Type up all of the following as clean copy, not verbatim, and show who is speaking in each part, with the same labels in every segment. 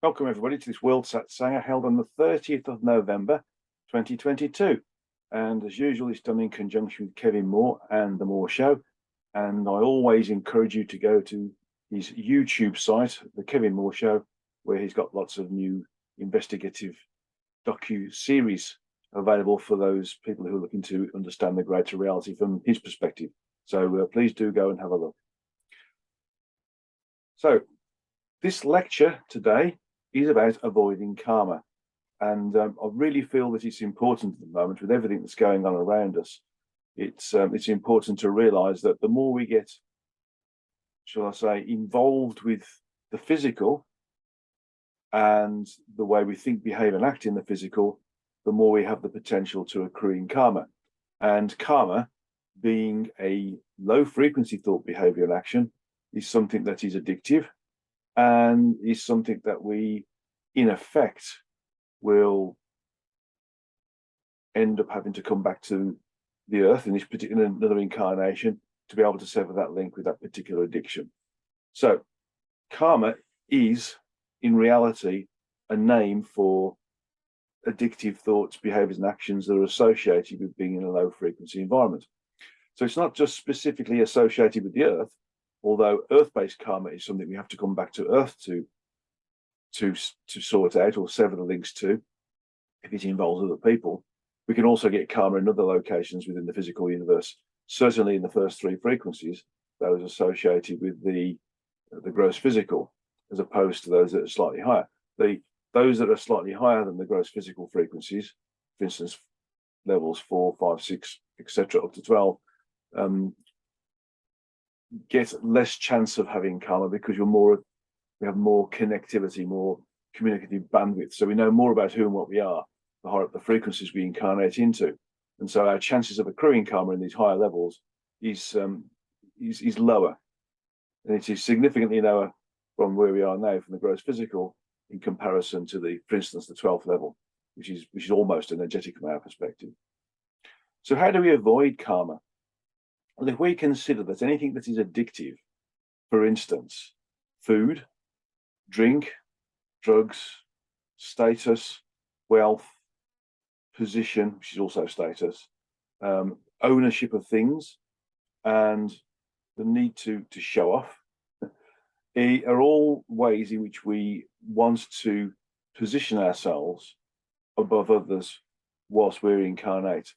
Speaker 1: Welcome everybody to this World Satsanga held on the 30th of November 2022. And as usual, it's done in conjunction with Kevin Moore and The Moore Show. And I always encourage you to go to his YouTube site, The Kevin Moore Show, where he's got lots of new investigative docu-series available for those people who are looking to understand the greater reality from his perspective. So please do go and have a look. So this lecture today is about avoiding karma. And I really feel that it's important at the moment with everything that's going on around us. It's important to realize that the more we get, shall I say, involved with the physical and the way we think, behave, and act in the physical, the more we have the potential to accrue in karma. And karma, being a low frequency thought, behavior, and action, is something that is addictive and is something that we, in effect, will end up having to come back to the earth in this particular another incarnation to be able to sever that link with that particular addiction. So karma is, in reality, a name for addictive thoughts, behaviors, and actions that are associated with being in a low frequency environment. So it's not just specifically associated with the earth, although earth-based karma is something we have to come back to earth to sort out or sever the links to if it involves other people. We can also get karma in other locations within the physical universe, certainly in the first three frequencies, those associated with the gross physical, as opposed to those that are slightly higher. Those that are slightly higher than the gross physical frequencies, for instance, levels 4, 5, 6, etc., up to 12, get less chance of having karma because we have more connectivity, more communicative bandwidth. So we know more about who and what we are, the higher up the frequencies we incarnate into. And so our chances of accruing karma in these higher levels is lower. And it is significantly lower from where we are now from the gross physical in comparison to for instance, the 12th level, which is almost energetic from our perspective. So how do we avoid karma? Well, if we consider that anything that is addictive, for instance, food, drink, drugs, status, wealth, position, which is also status, ownership of things, and the need to show off, are all ways in which we want to position ourselves above others whilst we're incarnate.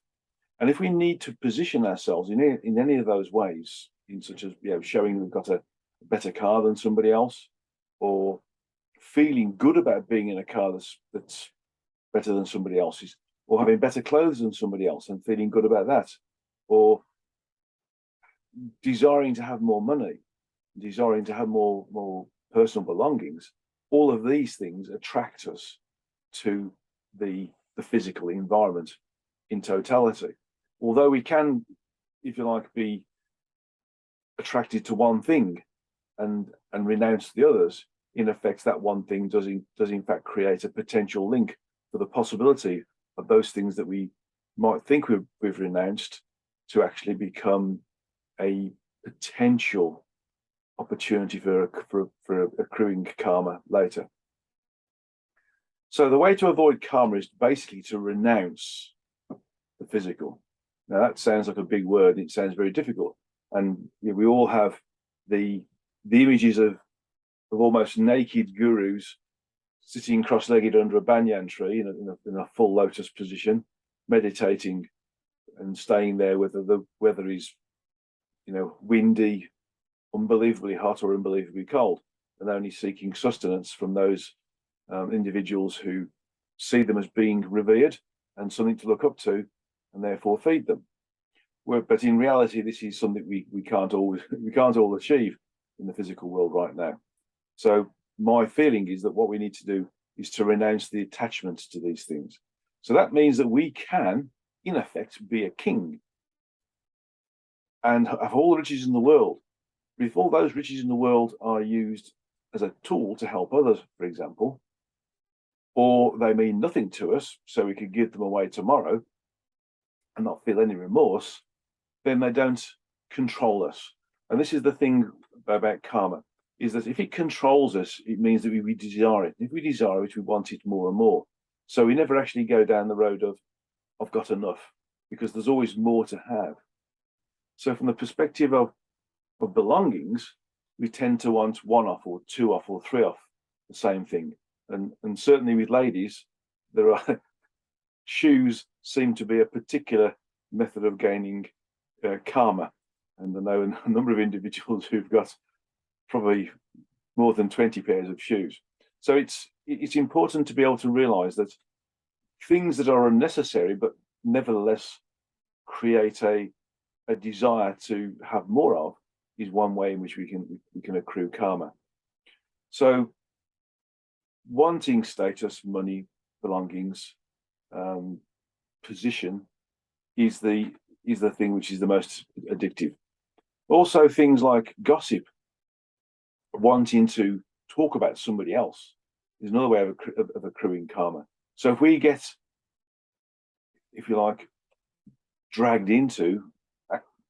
Speaker 1: And if we need to position ourselves in any of those ways, in such as showing we've got a better car than somebody else, or feeling good about being in a car that's better than somebody else's, or having better clothes than somebody else and feeling good about that, or desiring to have more money, desiring to have more personal belongings, all of these things attract us to the physical environment in totality. Although we can, if you like, be attracted to one thing and renounce the others, in effect, that one thing does in fact create a potential link for the possibility of those things that we might think we've renounced to actually become a potential opportunity for accruing karma later. So the way to avoid karma is basically to renounce the physical. Now that sounds like a big word. It sounds very difficult, and we all have the images of almost naked gurus sitting cross-legged under a banyan tree in a full lotus position, meditating and staying there whether the weather is windy, unbelievably hot, or unbelievably cold, and only seeking sustenance from those individuals who see them as being revered and something to look up to, and therefore feed them. But in reality, this is something we can't all achieve in the physical world right now. So my feeling is that what we need to do is to renounce the attachment to these things. So that means that we can, in effect, be a king and have all the riches in the world. But if all those riches in the world are used as a tool to help others, for example, or they mean nothing to us, so we could give them away tomorrow and not feel any remorse, then they don't control us. And this is the thing about karma. is that if it controls us, it means that we desire it. If we desire it, we want it more and more. So we never actually go down the road of, I've got enough, because there's always more to have. So from the perspective of belongings, we tend to want one off or two off or three off the same thing. And certainly with ladies, there are shoes seem to be a particular method of gaining karma. And I know a number of individuals who've got probably more than 20 pairs of shoes. So it's important to be able to realize that things that are unnecessary, but nevertheless create a desire to have more of, is one way in which we can accrue karma. So wanting status, money, belongings, position is the thing which is the most addictive. Also, things like gossip, wanting to talk about somebody else, is another way of accruing karma. So if we get, if you like, dragged into,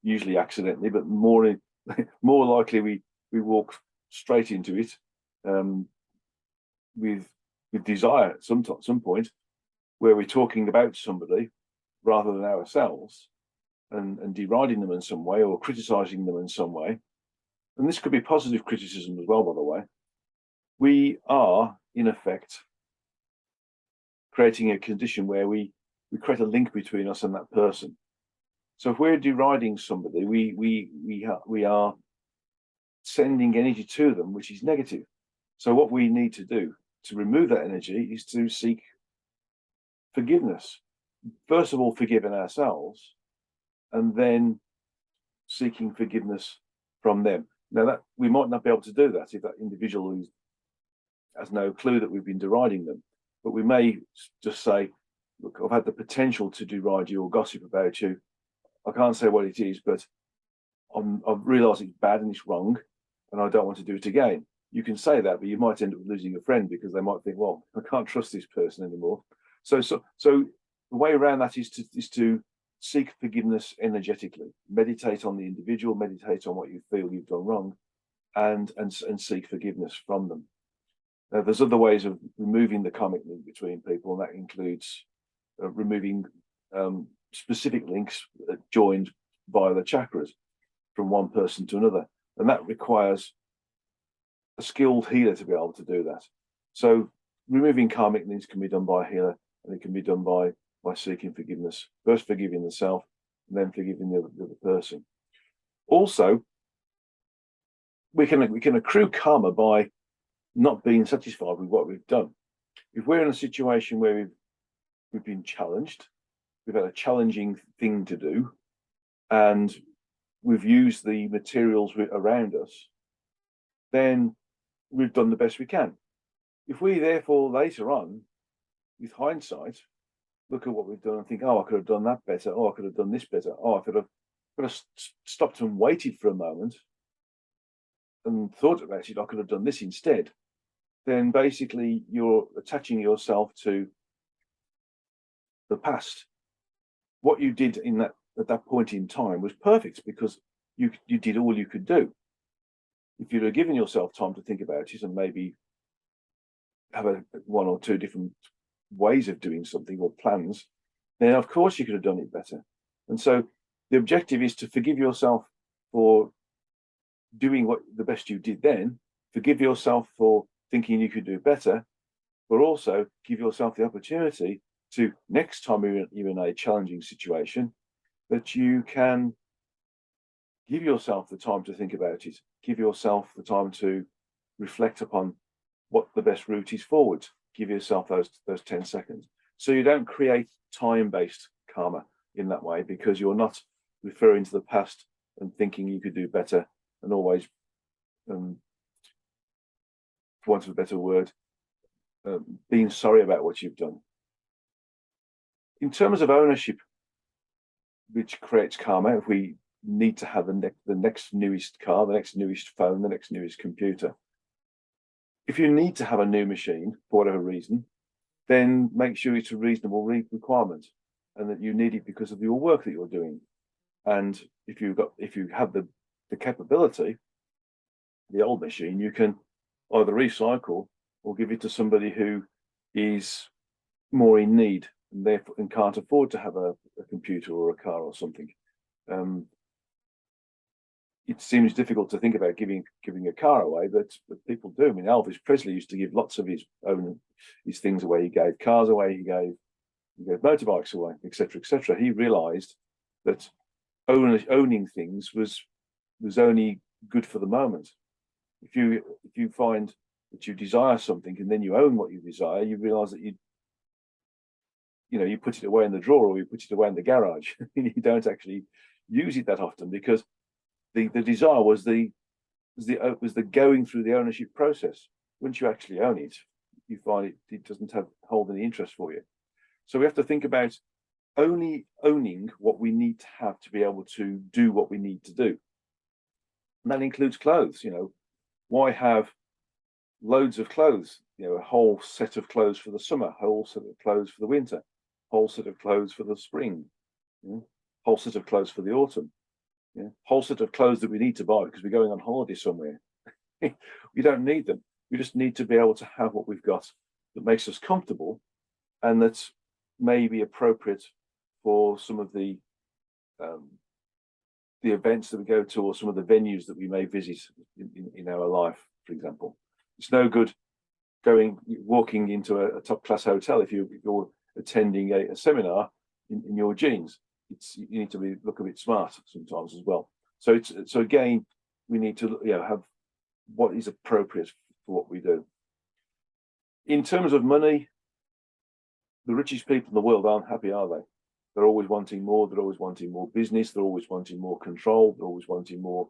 Speaker 1: usually accidentally, but more likely we walk straight into it with desire at some point, where we're talking about somebody rather than ourselves, and deriding them in some way or criticizing them in some way. And this could be positive criticism as well, by the way. We are, in effect, creating a condition where we create a link between us and that person. So if we're deriding somebody, we are sending energy to them, which is negative. So what we need to do to remove that energy is to seek forgiveness. First of all, forgiving ourselves, and then seeking forgiveness from them. Now, that we might not be able to do that if that individual has no clue that we've been deriding them, but we may just say, look, I've had the potential to deride you or gossip about you. I can't say what it is, but I've realised it's bad and it's wrong, and I don't want to do it again. You can say that, but you might end up losing a friend, because they might think, well, I can't trust this person anymore. So the way around that is to seek forgiveness energetically. Meditate on the individual, meditate on what you feel you've done wrong, and seek forgiveness from them. Now, there's other ways of removing the karmic link between people, and that includes removing specific links joined via the chakras from one person to another, and that requires a skilled healer to be able to do that. So removing karmic links can be done by a healer, and it can be done by seeking forgiveness, first forgiving the self, and then forgiving the other person. Also, we can accrue karma by not being satisfied with what we've done. If we're in a situation where we've been challenged, we've had a challenging thing to do, and we've used the materials around us, then we've done the best we can. If we therefore later on, with hindsight, look at what we've done and think, oh, I could have done that better, oh, I could have done this better, oh, I could have stopped and waited for a moment and thought about it, I could have done this instead, then basically you're attaching yourself to the past. What you did at that point in time was perfect, because you did all you could do. If you'd have given yourself time to think about it and maybe have one or two different ways of doing something or plans, then of course you could have done it better. And so the objective is to forgive yourself for doing what the best you did then, forgive yourself for thinking you could do better, but also give yourself the opportunity to, next time you're in a challenging situation, that you can give yourself the time to think about it, give yourself the time to reflect upon what the best route is forward. Give yourself those 10 seconds. So you don't create time-based karma in that way, because you're not referring to the past and thinking you could do better, and always, for want of a better word, being sorry about what you've done. In terms of ownership, which creates karma, if we need to have the next newest car, the next newest phone, the next newest computer, if you need to have a new machine for whatever reason, then make sure it's a reasonable requirement, and that you need it because of your work that you're doing. And if you have the capability, the old machine, you can either recycle or give it to somebody who is more in need and therefore and can't afford to have a computer or a car or something. It seems difficult to think about giving a car away, but people do. I mean, Elvis Presley used to give lots of his things away. He gave cars away. He gave motorbikes away, etc., etc. He realised that owning things was only good for the moment. If you find that you desire something and then you own what you desire, you realise that you put it away in the drawer or you put it away in the garage. You don't actually use it that often because the desire was the going through the ownership process. Once you actually own it, you find it doesn't hold any interest for you. So we have to think about only owning what we need to have to be able to do what we need to do. And that includes clothes. Why have loads of clothes? A whole set of clothes for the summer, a whole set of clothes for the winter, a whole set of clothes for the spring, a whole set of clothes for the autumn, whole set of clothes that we need to buy because we're going on holiday somewhere. We don't need them. We just need to be able to have what we've got that makes us comfortable and that may be appropriate for some of the events that we go to or some of the venues that we may visit in our life, for example. It's no good walking into a top class hotel if you're attending a seminar in your jeans. You need to look a bit smart sometimes as well. So again, we need to have what is appropriate for what we do. In terms of money, the richest people in the world aren't happy, are they? They're always wanting more. They're always wanting more business. They're always wanting more control. They're always wanting more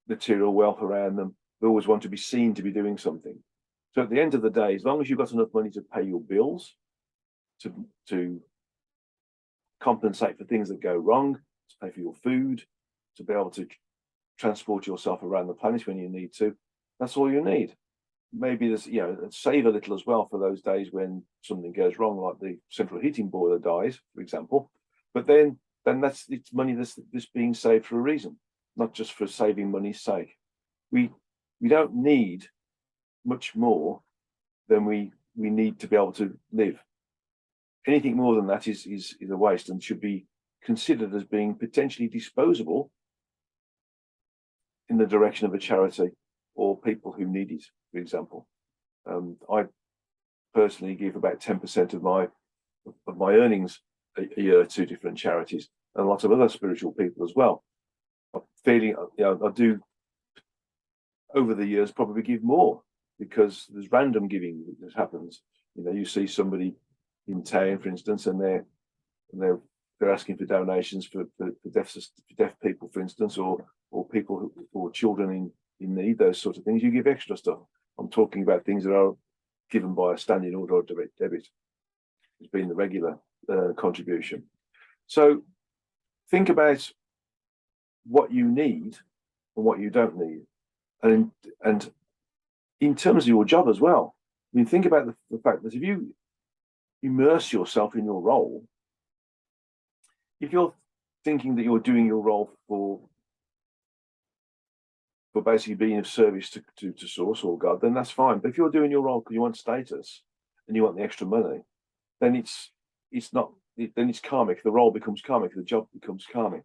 Speaker 1: material wealth around them. They always want to be seen to be doing something. So at the end of the day, as long as you've got enough money to pay your bills, to compensate for things that go wrong, to pay for your food, to be able to transport yourself around the planet when you need to, that's all you need. Maybe there's save a little as well for those days when something goes wrong, like the central heating boiler dies, for example. But then it's money that's being saved for a reason, not just for saving money's sake. We don't need much more than we need to be able to live. Anything more than that is a waste and should be considered as being potentially disposable in the direction of a charity or people who need it, for example. I personally give about 10% of my earnings a year to different charities and a lot of other spiritual people as well. I'm feeling, I do over the years probably give more because there's random giving that happens. You see somebody in town, for instance, and they're asking for donations for deaf people, for instance, or people or children in need, those sorts of things. You give extra stuff. I'm talking about things that are given by a standing order or direct debit. It's been the regular contribution. So think about what you need and what you don't need, and in terms of your job as well. I mean, think about the fact that if you immerse yourself in your role, if you're thinking that you're doing your role for basically being of service to Source or God, then that's fine. But if you're doing your role because you want status and you want the extra money, then it's karmic. The role becomes karmic. The job becomes karmic.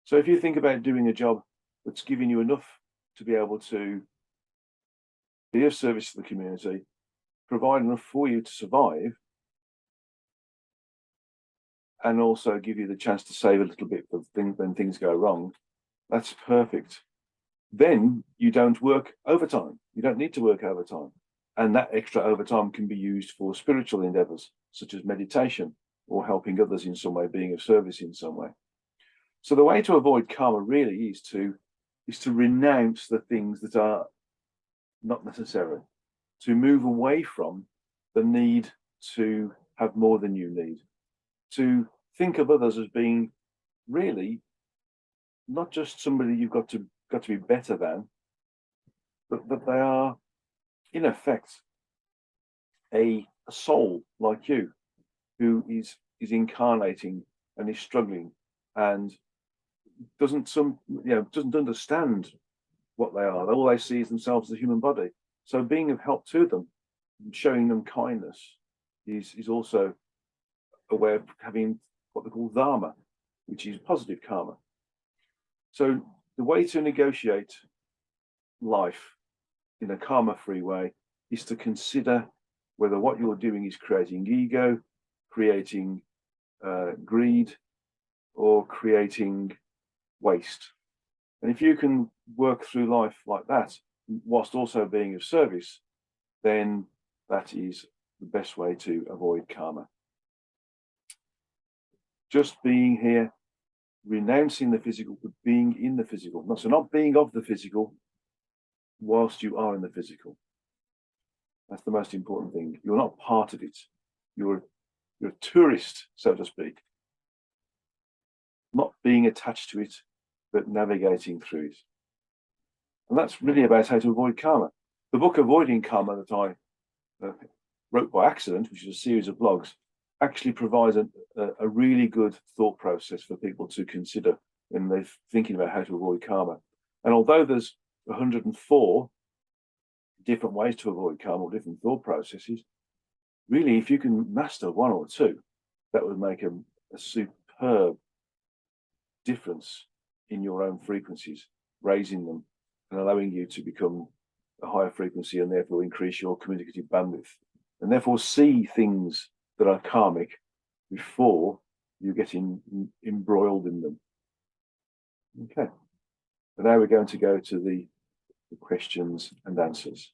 Speaker 1: So if you think about doing a job that's giving you enough to be able to be of service to the community, provide enough for you to survive, and also give you the chance to save a little bit for when things go wrong, that's perfect. Then you don't work overtime. You don't need to work overtime. And that extra overtime can be used for spiritual endeavors, such as meditation or helping others in some way, being of service in some way. So the way to avoid karma really is to renounce the things that are not necessary, to move away from the need to have more than you need, to think of others as being really not just somebody you've got to be better than, but that they are, in effect, a soul like you who is incarnating and is struggling and doesn't understand what they are. All they see is themselves as a human body. So being of help to them, showing them kindness, is also a way of having what they call dharma, which is positive karma. So the way to negotiate life in a karma-free way is to consider whether what you're doing is creating ego, creating greed, or creating waste. And if you can work through life like that, whilst also being of service, then that is the best way to avoid karma. Just being here, renouncing the physical, but being in the physical. So not being of the physical whilst you are in the physical. That's the most important thing. You're not part of it. You're a tourist, so to speak. Not being attached to it, but navigating through it. And that's really about how to avoid karma. The book Avoiding Karma that I wrote by accident, which is a series of blogs, actually provides a really good thought process for people to consider when they're thinking about how to avoid karma. And although there's 104 different ways to avoid karma, or different thought processes, really, if you can master one or two, that would make a superb difference in your own frequencies, raising them and allowing you to become a higher frequency, and therefore increase your communicative bandwidth, and therefore see things that are karmic before you get embroiled in them. Okay, but now we're going to go to the questions and answers.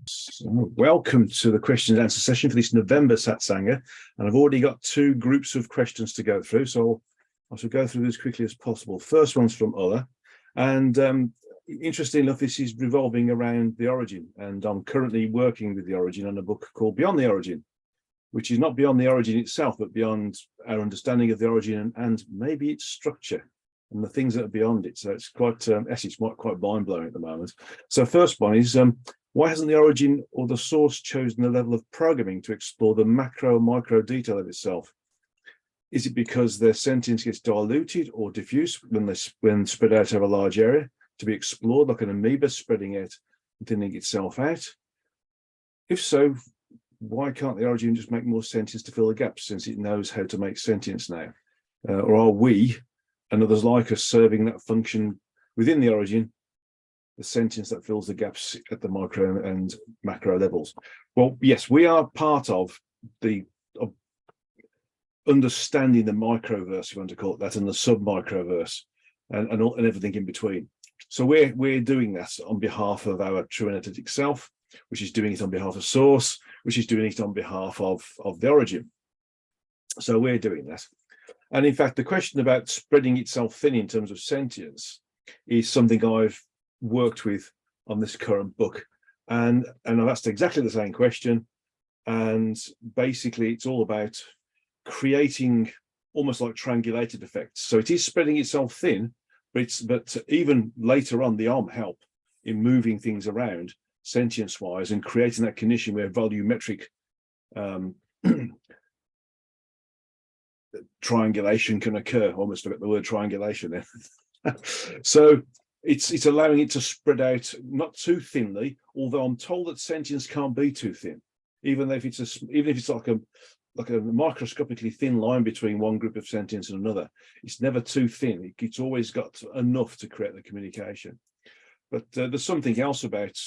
Speaker 1: So, welcome to the questions and answer session for this November Satsanga, and I've already got two groups of questions to go through, so I shall go through this as quickly as possible. First one's from Ola, and interestingly enough, this is revolving around the origin, and I'm currently working with the origin on a book called Beyond the Origin, which is not beyond the origin itself, but beyond our understanding of the origin and maybe its structure and the things that are beyond it. So it's quite it's quite mind-blowing at the moment. So first one is, why hasn't the origin or the source chosen a level of programming to explore the macro micro detail of itself? Is it because their sentience gets diluted or diffused when spread out over a large area to be explored, like an amoeba spreading out and thinning itself out? If so, why can't the origin just make more sentience to fill the gaps, since it knows how to make sentience now? Or are we and others like us serving that function within the origin, the sentience that fills the gaps at the micro and macro levels? Well, yes, we are part of the understanding the microverse, if you want to call it that, and the sub-microverse, and everything in between. So we're doing that on behalf of our true energetic self, which is doing it on behalf of source, which is doing it on behalf of the origin. So we're doing that. And in fact, the question about spreading itself thin in terms of sentience is something I've worked with on this current book. And I've asked exactly the same question. And basically, it's all about creating almost like triangulated effects. So it is spreading itself thin, but even later on, the arm help in moving things around sentience-wise and creating that condition where volumetric triangulation can occur. Almost forgot the word triangulation there. So it's allowing it to spread out, not too thinly, although I'm told that sentience can't be too thin, even if it's like a microscopically thin line between one group of sentience and another. It's never too thin. It's always got enough to create the communication. But there's something else about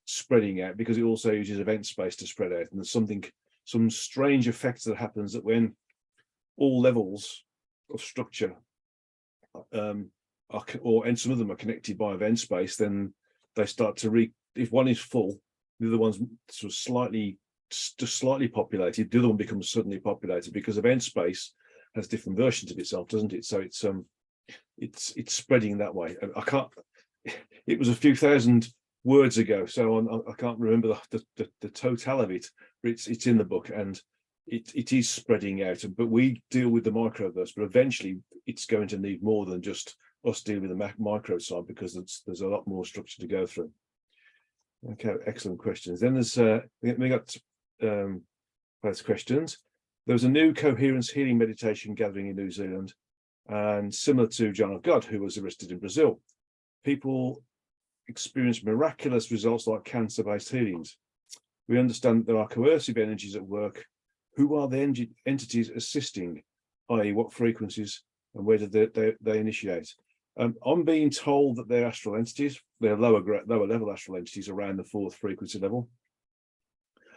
Speaker 1: spreading out, because it also uses event space to spread out, and there's some strange effects that happens that when all levels of structure and some of them are connected by event space, then they start to if one is full, the other one's sort of slightly populated, the other one becomes suddenly populated, because event space has different versions of itself, doesn't it? So it's spreading that way. I can't, it was a few thousand words ago, so I can't remember the total of it, but it's in the book, and it is spreading out. But we deal with the microverse, but eventually it's going to need more than just us dealing with the micro side, because there's a lot more structure to go through. Okay, excellent questions. Then there's we got those questions. There was a new coherence healing meditation gathering in New Zealand, and similar to John of God, who was arrested in Brazil, people experienced miraculous results like cancer-based healings. We understand that there are coercive energies at work. Who are the entities assisting, i.e. what frequencies and where do they initiate? I'm being told that they're astral entities. They're lower level astral entities around the 4th frequency level.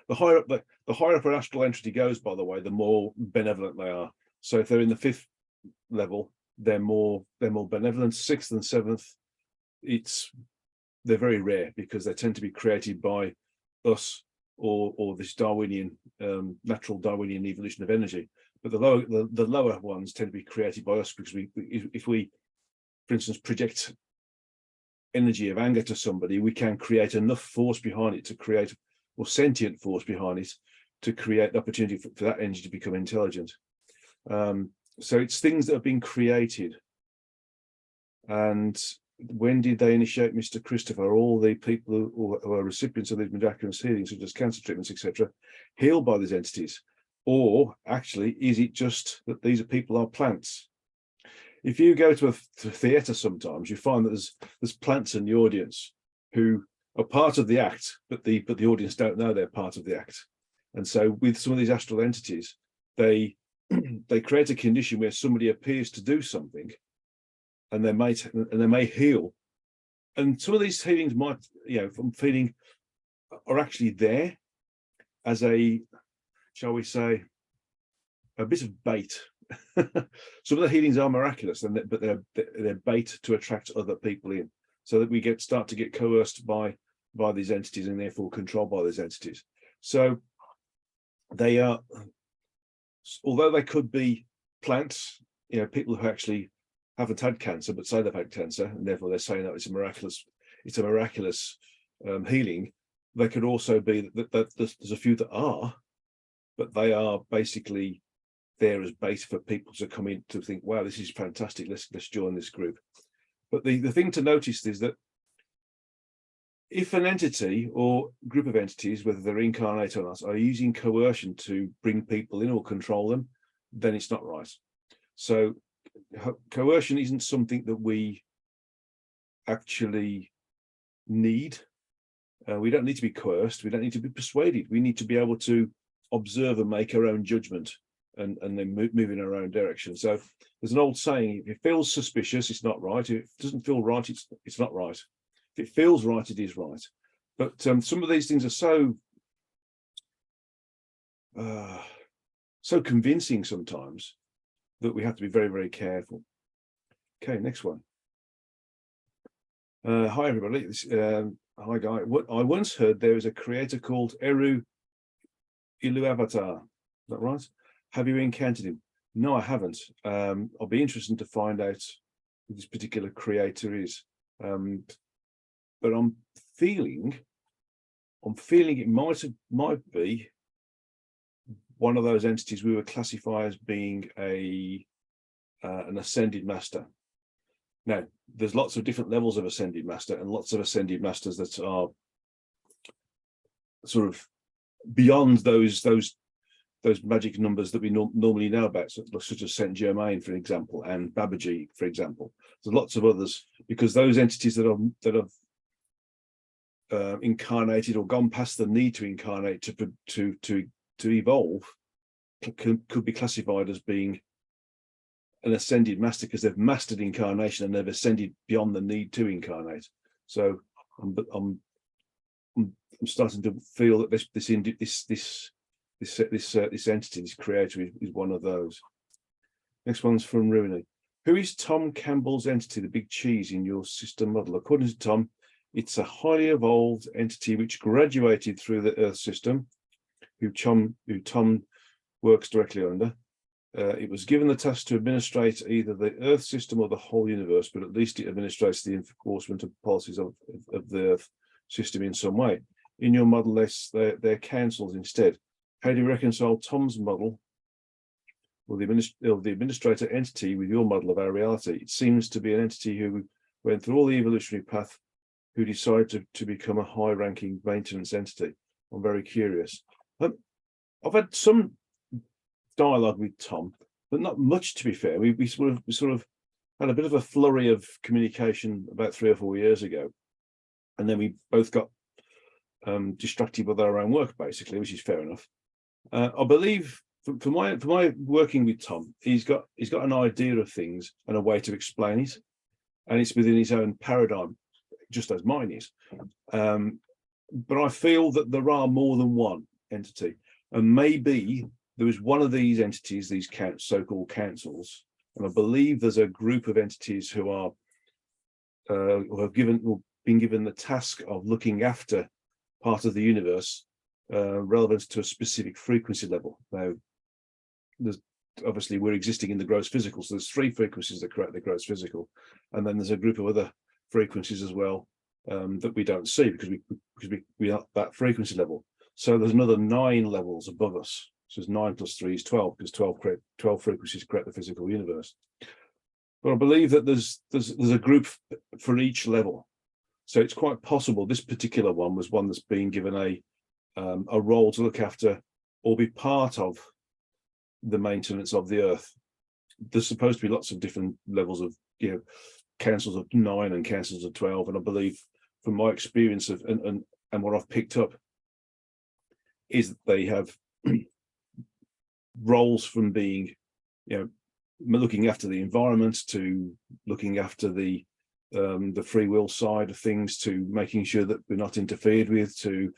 Speaker 1: The higher up an astral entity goes, by the way, the more benevolent they are. So if they're in the 5th level, they're more benevolent. 6th and 7th, they're very rare, because they tend to be created by us or this Darwinian natural Darwinian evolution of energy. But the lower ones tend to be created by us, because if we, for instance, project energy of anger to somebody, we can create enough force behind it to create, or sentient force behind it, to create the opportunity for that energy to become intelligent. So it's things that have been created. And when did they initiate, Mr. Christopher? All the people who are recipients of these miraculous healings, such as cancer treatments, etc., healed by these entities? Or actually, is it just that these people are plants? If you go to a theatre sometimes, you find that there's plants in the audience who are part of the act, but the audience don't know they're part of the act. And so with some of these astral entities, they create a condition where somebody appears to do something, and they may heal. And some of these healings might, from feeling, are actually there as a, shall we say, a bit of bait. Some of the healings are miraculous, but they're bait to attract other people in, so that we start to get coerced by these entities, and therefore controlled by these entities. So they are, although they could be plants, people who actually haven't had cancer but say they've had cancer, and therefore they're saying that it's a miraculous healing. They could also be that there's a few that are, but they are basically there as bait for people to come in to think, wow, this is fantastic, let's join this group. But the thing to notice is that if an entity or group of entities, whether they're incarnate or not, are using coercion to bring people in or control them, then it's not right. So coercion isn't something that we actually need. We don't need to be coerced. We don't need to be persuaded. We need to be able to observe and make our own judgment, and then move in our own direction. So there's an old saying: if it feels suspicious, it's not right. If it doesn't feel right, it's not right. If it feels right, it is right. But some of these things are so convincing sometimes that we have to be very, very careful. Okay, next one. Hi, everybody. Hi, Guy. I once heard there is a creator called Eru Iluavatar. Is that right? Have you encountered him? No, I haven't. I'll be interested to find out who this particular creator is. But I'm feeling it might be one of those entities we would classify as being an ascended master. Now, there's lots of different levels of ascended master, and lots of ascended masters that are sort of beyond those magic numbers that we normally know about, such as Saint Germain, for example, and Babaji, for example. There's lots of others, because those entities that have incarnated or gone past the need to incarnate to evolve could be classified as being an ascended master, because they've mastered incarnation and they've ascended beyond the need to incarnate. So I'm starting to feel that this entity, this creator, is one of those. Next one's from Rooney. Who is Tom Campbell's entity, the big cheese in your system model? According to Tom, it's a highly evolved entity which graduated through the Earth system, who Tom works directly under. It was given the task to administrate either the Earth system or the whole universe, but at least it administrates the enforcement of policies of the Earth system in some way. In your model, they're councils instead. How do you reconcile Tom's model or the administrator entity with your model of our reality. It seems to be an entity who went through all the evolutionary path, who decided to become a high-ranking maintenance entity. I'm very curious. I've had some dialogue with Tom, but not much, to be fair. We sort of had a bit of a flurry of communication about 3 or 4 years ago, and then we both got distracted with our own work, basically, which is fair enough. I believe for my working with Tom, he's got an idea of things and a way to explain it, and it's within his own paradigm, just as mine is. But I feel that there are more than one entity, and maybe there is one of these entities, these so-called councils, and I believe there's a group of entities who are who have been given the task of looking after part of the universe relevant to a specific frequency level. Now, there's obviously we're existing in the gross physical, so there's 3 frequencies that create the gross physical, and then there's a group of other frequencies as well that we don't see because we are at that frequency level. So there's another 9 levels above us. So it's 9 plus 3 is 12, because 12 frequencies create the physical universe. But I believe that there's a group for each level. So it's quite possible this particular one was one that's being given a role to look after or be part of the maintenance of the Earth. There's supposed to be lots of different levels of, councils of 9 and councils of 12, and I believe from my experience of and what I've picked up is that they have roles from being, looking after the environment, to looking after the free will side of things, to making sure that we're not interfered with, to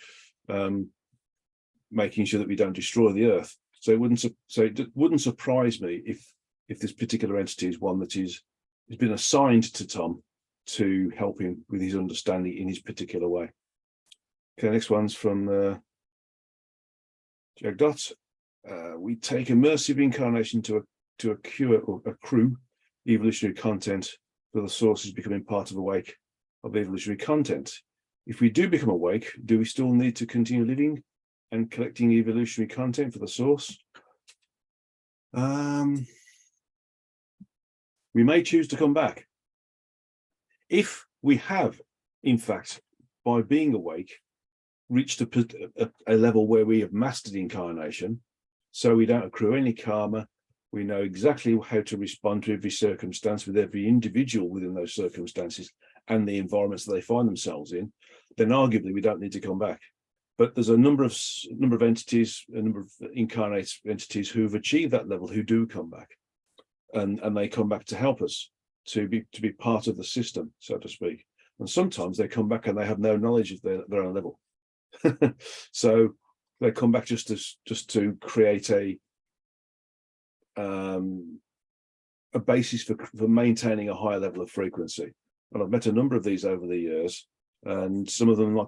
Speaker 1: making sure that we don't destroy the Earth. So it wouldn't surprise me if this particular entity is one that has been assigned to Tom to help him with his understanding in his particular way. Okay, next one's from Jag Dot. We take immersive incarnation to accrue or accrue evolutionary content for the sources becoming part of a wake of evolutionary content. If we do become awake, do we still need to continue living and collecting evolutionary content for the source? We may choose to come back. If we have, in fact, by being awake, reached a level where we have mastered incarnation, so we don't accrue any karma, we know exactly how to respond to every circumstance with every individual within those circumstances and the environments that they find themselves in, then arguably we don't need to come back. But there's a number of entities, a number of incarnate entities who've achieved that level who do come back, and they come back to help us to be part of the system, so to speak. And sometimes they come back and they have no knowledge of their own level. So they come back just to create a basis for maintaining a higher level of frequency. And I've met a number of these over the years, and some of them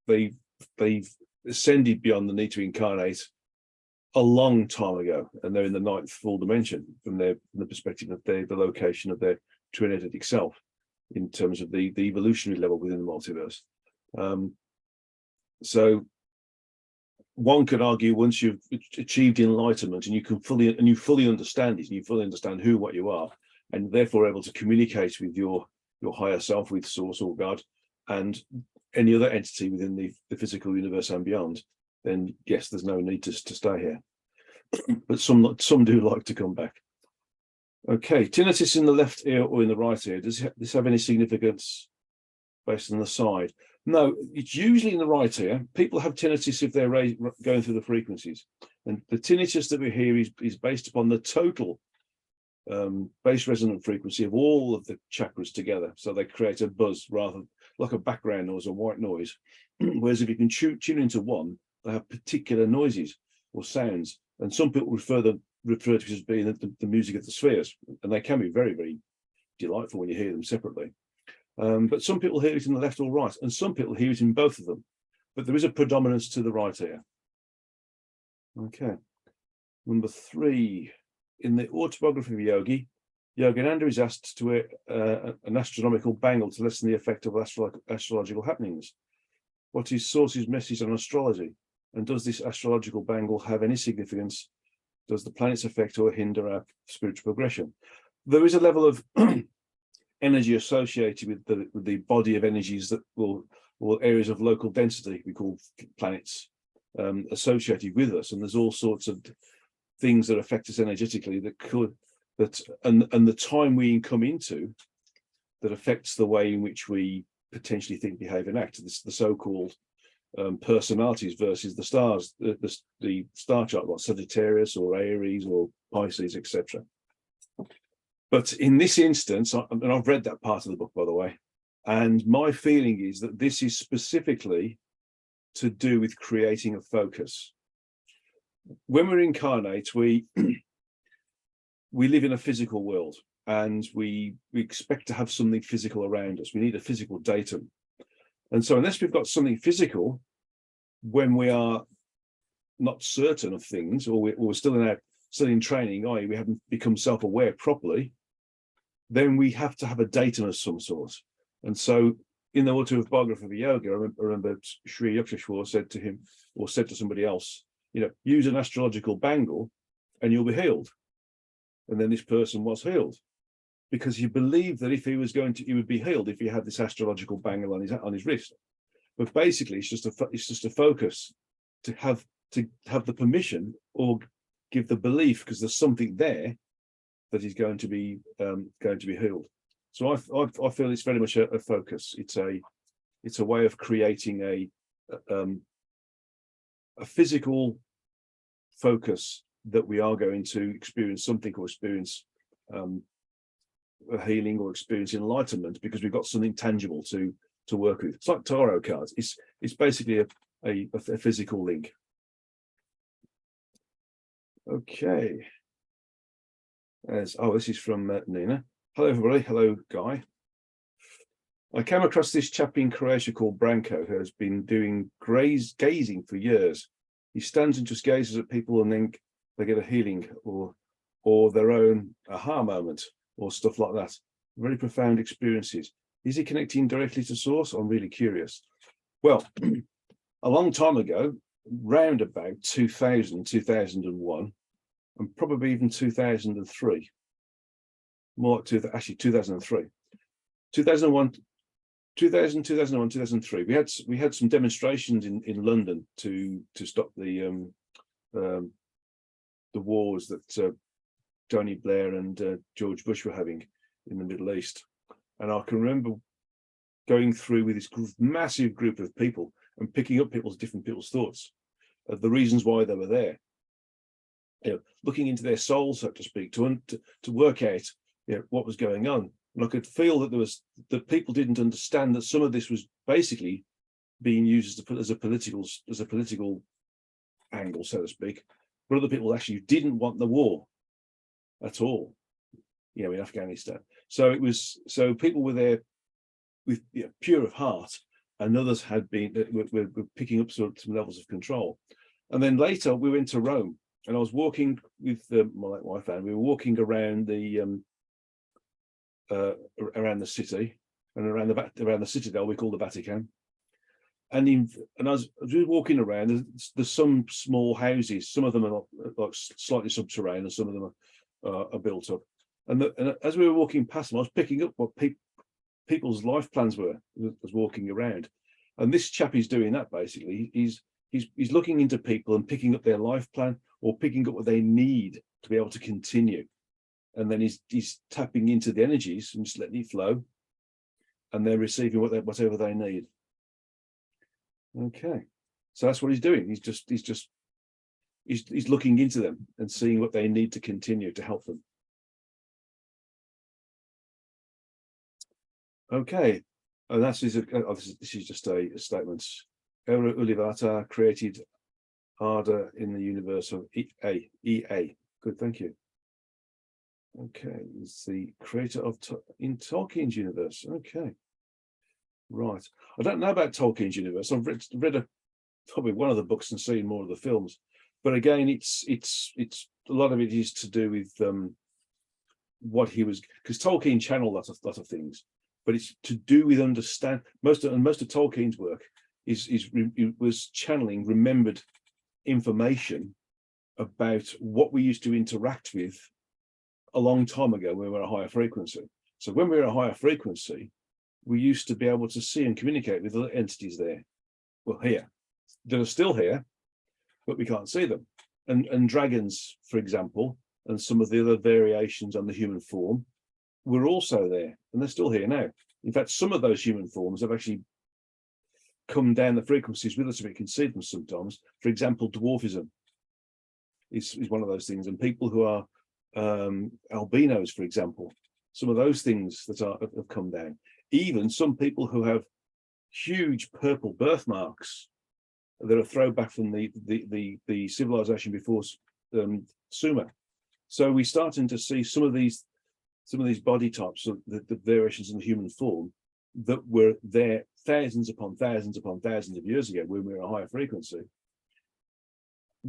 Speaker 1: they've ascended beyond the need to incarnate a long time ago, and they're in the 9th full dimension from the perspective of the location of their twin-energetic self in terms of the evolutionary level within the multiverse. So one could argue, once you've achieved enlightenment and you fully understand it, and you fully understand what you are, and therefore able to communicate with your higher self, with Source or God, and any other entity within the physical universe and beyond, then yes, there's no need to stay here. But some do like to come back. Okay, tinnitus in the left ear or in the right ear, does this have any significance based on the side? No, it's usually in the right ear. People have tinnitus if they're going through the frequencies, and the tinnitus that we hear is based upon the total base resonant frequency of all of the chakras together. So they create a buzz, rather like a background noise or white noise. Whereas if you can tune into one, they have particular noises or sounds, and some people refer to it as being the music of the spheres, and they can be very, very delightful when you hear them separately. But some people hear it in the left or right, and some people hear it in both of them. But there is a predominance to the right ear. Okay. Number 3, in the autobiography of Yogi, Yogananda is asked to wear an astronomical bangle to lessen the effect of astrological happenings. What is Source's message on astrology? And does this astrological bangle have any significance Does the planets affect or hinder our spiritual progression? There is a level of energy associated with the body of energies that will, or areas of local density we call planets, associated with us, and there's all sorts of things that affect us energetically and the time we come into that affects the way in which we potentially think, behave, and act. This the so-called personalities versus the stars, the star chart, like Sagittarius or Aries or Pisces, etc. But in this instance, and I've read that part of the book, by the way, and my feeling is that this is specifically to do with creating a focus. When we incarnate, we live in a physical world, and we expect to have something physical around us. We need a physical datum. And so unless we've got something physical, when we are not certain of things, or we're still in training, i.e. we haven't become self-aware properly, then we have to have a datum of some sort. And so in the autobiography of yoga, I remember Sri Yukteswar said to him, or said to somebody else, use an astrological bangle and you'll be healed. And then this person was healed, because he believed that if he was he would be healed if he had this astrological bangle on his wrist. But basically, it's just a focus to have the permission, or give the belief, because there's something there that he's going to be healed. So I feel it's very much a focus. It's a way of creating a physical focus that we are going to experience something, or experience a healing, or experience enlightenment, because we've got something tangible to work with. It's like tarot cards. It's basically a physical link. Okay. This is from Nina. Hello, everybody. Hello, Guy. I came across this chap in Croatia called Branko, who has been doing gazing for years. He stands and just gazes at people, and then they get a healing or their own aha moment or stuff like that. Very profound experiences. Is he connecting directly to source? I'm really curious. Well, a long time ago, round about 2000, 2001, and probably even 2003, more like 2003, 2001, 2000, 2001, 2003. We had some demonstrations in London to stop the wars that Tony Blair and George Bush were having in the Middle East. And I can remember going through with this massive group of people and picking up different people's thoughts of the reasons why they were there. Looking into their souls, so to speak, to work out what was going on. And I could feel that people didn't understand that some of this was basically being used as a political angle, so to speak. But other people actually didn't want the war at all, in Afghanistan. So people were there with pure of heart, and others were picking up some levels of control. And then later we went to Rome, and I was walking with my wife, and we were walking around the city, and around the citadel we call the Vatican. And I was walking around. There's some small houses. Some of them are like slightly subterranean, and some of them are built up. And as we were walking past them, I was picking up what people's life plans were. I was walking around, and this chap is doing that basically. He's looking into people and picking up their life plan, or picking up what they need to be able to continue. And then he's tapping into the energies and just letting it flow, and they're receiving whatever they need. Okay, so that's what he's doing. He's looking into them and seeing what they need to continue to help them. Okay, and this is just a statement. Eero Ulivata created Arda in the universe of EA. Good, thank you. Okay, it's the creator of in Tolkien's universe. Okay, right. I don't know about Tolkien's universe. I've read probably one of the books and seen more of the films, but again, it's a lot of it is to do with what he was, because Tolkien channeled a lot of things, but it's to do with understand most of Tolkien's work was channeling remembered information about what we used to interact with a long time ago when we were at a higher frequency. So when we were at a higher frequency, we used to be able to see and communicate with other entities there. Well, here, that are still here, but we can't see them. And dragons, for example, and some of the other variations on the human form were also there, and they're still here now. In fact, some of those human forms have actually come down the frequencies with us so we can see them sometimes. For example, dwarfism is one of those things, and people who are albinos, for example, some of those things that have come down. Even some people who have huge purple birthmarks that are throwback from the civilization before Sumer. So we're starting to see some of these body types, so the variations in the human form that were there thousands upon thousands upon thousands of years ago when we were at a higher frequency,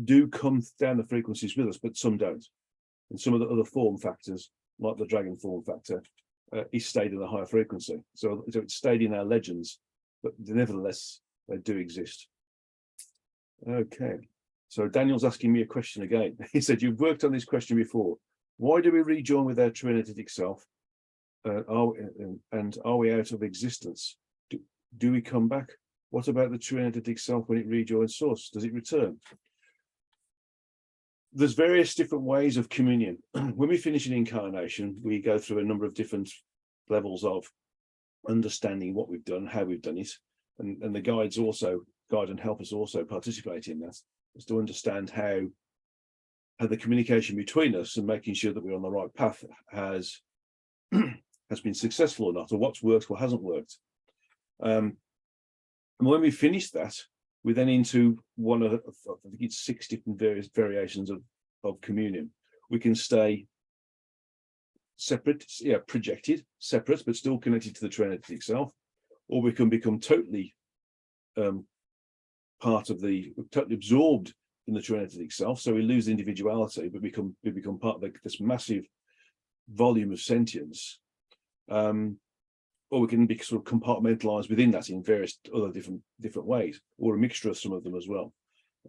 Speaker 1: do come down the frequencies with us, but some don't. And some of the other form factors, like the dragon form factor, is stayed in a higher frequency. So it's stayed in our legends, but nevertheless, they do exist. Okay, so Daniel's asking me a question again. He said, you've worked on this question before. Why do we rejoin with our true energetic self? Are we out of existence? Do we come back? What about the true energetic self when it rejoins source? Does it return? There's various different ways of communion. When we finish an incarnation, we go through a number of different levels of understanding what we've done, how we've done it, and the guides also guide and help us also participate in that, is to understand how the communication between us and making sure that we're on the right path has been successful or not, or what's worked, what hasn't worked. And when we finish that, we're then into one of, I think it's 6 different various variations of communion. We can stay separate, projected, separate, but still connected to the Trinity itself, or we can become totally totally absorbed in the Trinity itself. So we lose individuality, but we become part of this massive volume of sentience. Or we can be sort of compartmentalized within that in various other different ways, or a mixture of some of them as well.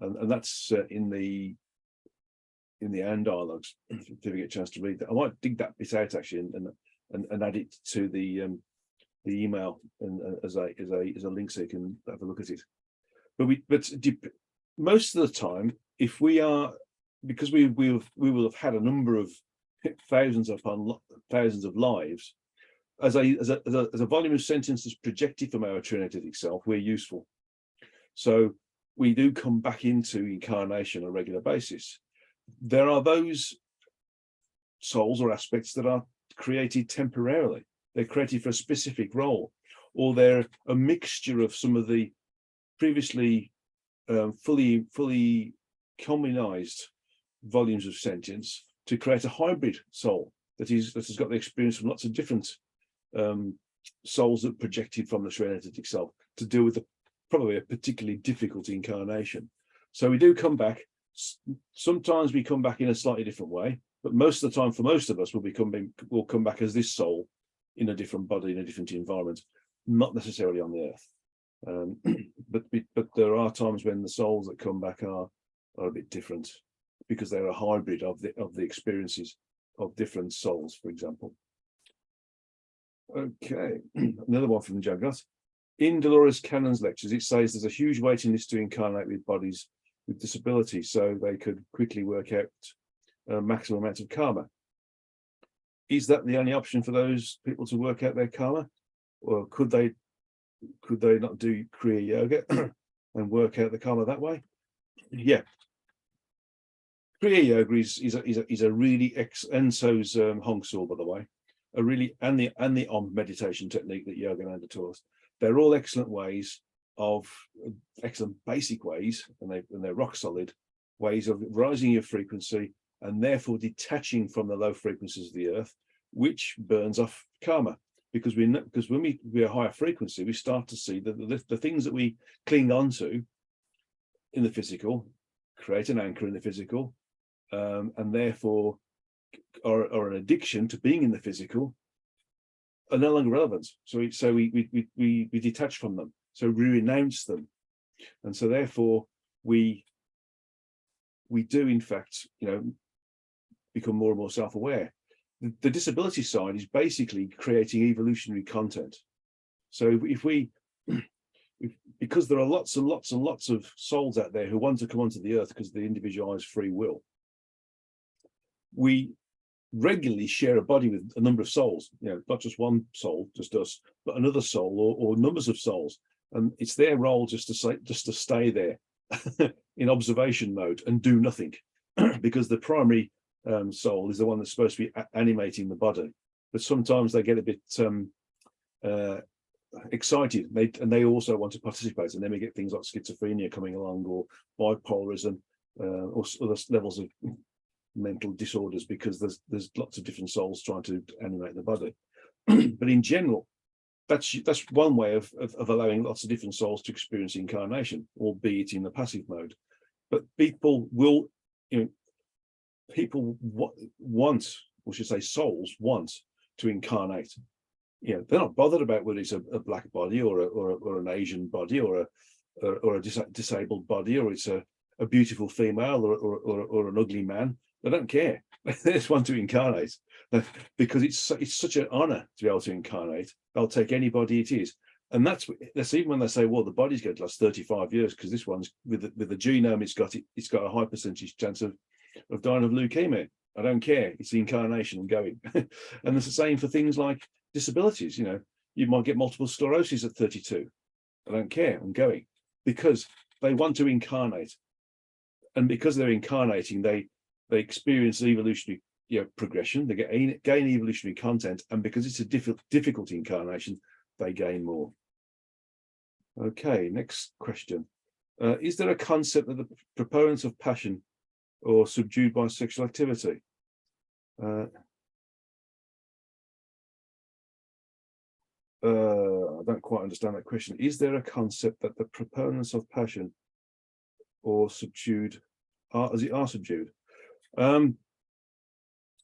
Speaker 1: And that's in the AND dialogues, if you get a chance to read that. I might dig that bit out actually and add it to the email and as a link so you can have a look at it. But most of the time, if we are, because we will have had a number of thousands upon thousands of lives, as a volume of sentience is projected from our Trinity self, we're useful. So we do come back into incarnation on a regular basis. There are those souls or aspects that are created temporarily. They're created for a specific role, or they're a mixture of some of the previously fully communized volumes of sentience to create a hybrid soul that has got the experience from lots of different souls that projected from the Trinity itself to deal with probably a particularly difficult incarnation. So we do come back. Sometimes we come back in a slightly different way, but most of the time, for most of us, we'll come back as this soul in a different body, in a different environment, not necessarily on the earth. But there are times when the souls that come back are a bit different, because they're a hybrid of the experiences of different souls, for example. Okay, another one from Jagat. In Dolores Cannon's lectures, it says there's a huge waiting list to incarnate with bodies with disabilities, so they could quickly work out a maximum amount of karma. Is that the only option for those people to work out their karma, or could they not do Kriya Yoga and work out the karma that way? Yeah, Kriya Yoga is a really and so's Hong Sau, by the way, a really and the Om meditation technique that Yogananda taught us. They're all excellent ways of excellent basic ways, and they're rock solid ways of rising your frequency and therefore detaching from the low frequencies of the earth, which burns off karma. Because when we're higher frequency, we start to see that the things that we cling on to in the physical create an anchor in the physical, and therefore are an addiction to being in the physical, are no longer relevant. So we detach from them. So we renounce them, and so therefore we we do in fact, become more and more self-aware. The disability side is basically creating evolutionary content. So because there are lots and lots and lots of souls out there who want to come onto the earth because of the individualized free will, we regularly share a body with a number of souls, not just one soul, just us, but another soul or numbers of souls. And it's their role just to stay there in observation mode and do nothing, because the primary soul is the one that's supposed to be animating the body. But sometimes they get a bit excited, and they also want to participate, and then we get things like schizophrenia coming along, or bipolarism, or other levels of mental disorders, because there's lots of different souls trying to animate the body. But in general, that's one way of allowing lots of different souls to experience incarnation, albeit in the passive mode. But people will, people want, or should say souls want to incarnate. They're not bothered about whether it's a black body or an Asian body or a disabled body, or it's a beautiful female or an ugly man. They don't care. They just want to incarnate, because it's such an honor to be able to incarnate. They'll take anybody it is. And that's even when they say, well, the body's going to last 35 years because this one's with the genome, it's got a high percentage chance of dying of leukemia. I don't care. It's the incarnation and going. And it's the same for things like disabilities. You might get multiple sclerosis at 32. I don't care. I'm going, because they want to incarnate. And because they're incarnating, they experience evolutionary progression. They gain evolutionary content, and because it's a difficult incarnation, they gain more. Okay, next question. Is there a concept that the proponents of passion or subdued by sexual activity? I don't quite understand that question. Is there a concept that the proponents of passion or subdued are subdued?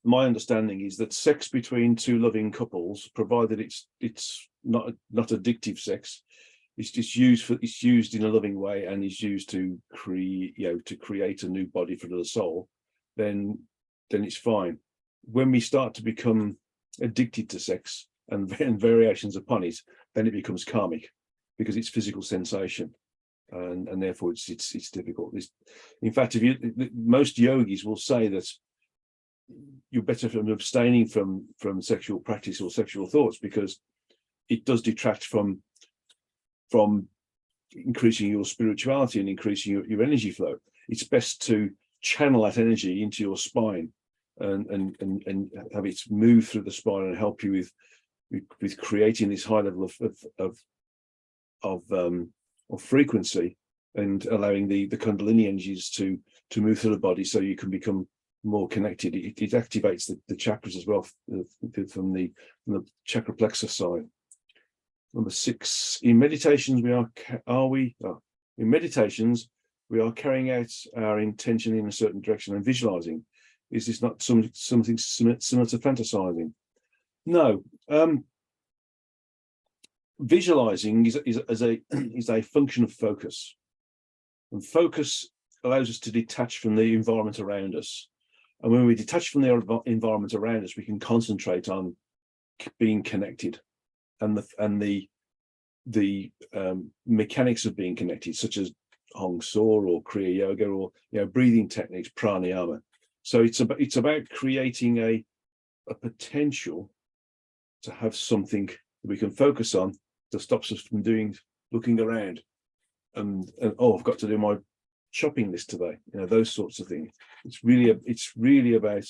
Speaker 1: My understanding is that sex between two loving couples, provided it's not addictive sex, it's used in a loving way and is used to create a new body for the soul, then it's fine. When we start to become addicted to sex and variations upon it, then it becomes karmic, because it's physical sensation, and therefore it's difficult. In fact, most yogis will say that you're better from abstaining from sexual practice or sexual thoughts, because it does detract from increasing your spirituality and increasing your energy flow. It's best to channel that energy into your spine and have it move through the spine and help you with creating this high level of frequency, and allowing the Kundalini energies to move through the body, so you can become more connected. It activates the chakras as well from the chakra plexus side. Number 6, in meditations in meditations we are carrying out our intention in a certain direction and visualizing. Is this not something similar to fantasizing? No. Visualizing is a function of focus, and focus allows us to detach from the environment around us. And when we detach from the environment around us, we can concentrate on being connected, and the mechanics of being connected, such as Hong Sau or Kriya Yoga, or breathing techniques, pranayama. So it's about creating a potential to have something that we can focus on that stops us from looking around and oh, I've got to do my shopping list today, those sorts of things. It's really about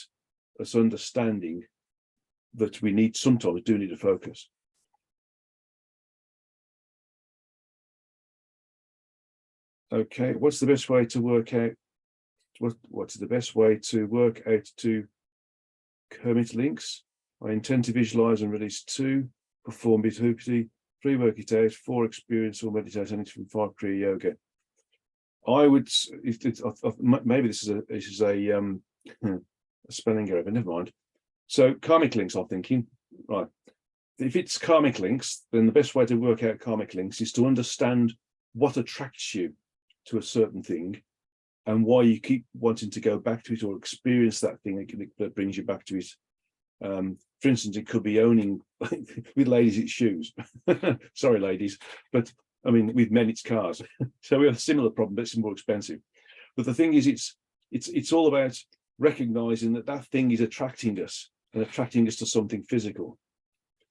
Speaker 1: us understanding that we sometimes do need to focus. Okay, what's the best way to work out two hermit links? I intend to visualize and release 2, perform Bidhuti, 3 work it out, 4 experience or meditate anything from 5 Kriya Yoga. I would, maybe this is a spelling error, but never mind. So karmic links, I'm thinking, right. If it's karmic links, then the best way to work out karmic links is to understand what attracts you to a certain thing, and why you keep wanting to go back to it or experience that thing that brings you back to it. For instance, it could be owning, with ladies, it's shoes. Sorry, ladies, but I mean, with men, it's cars. So we have a similar problem, but it's more expensive. But the thing is, it's all about recognizing that that thing is attracting us and attracting us to something physical.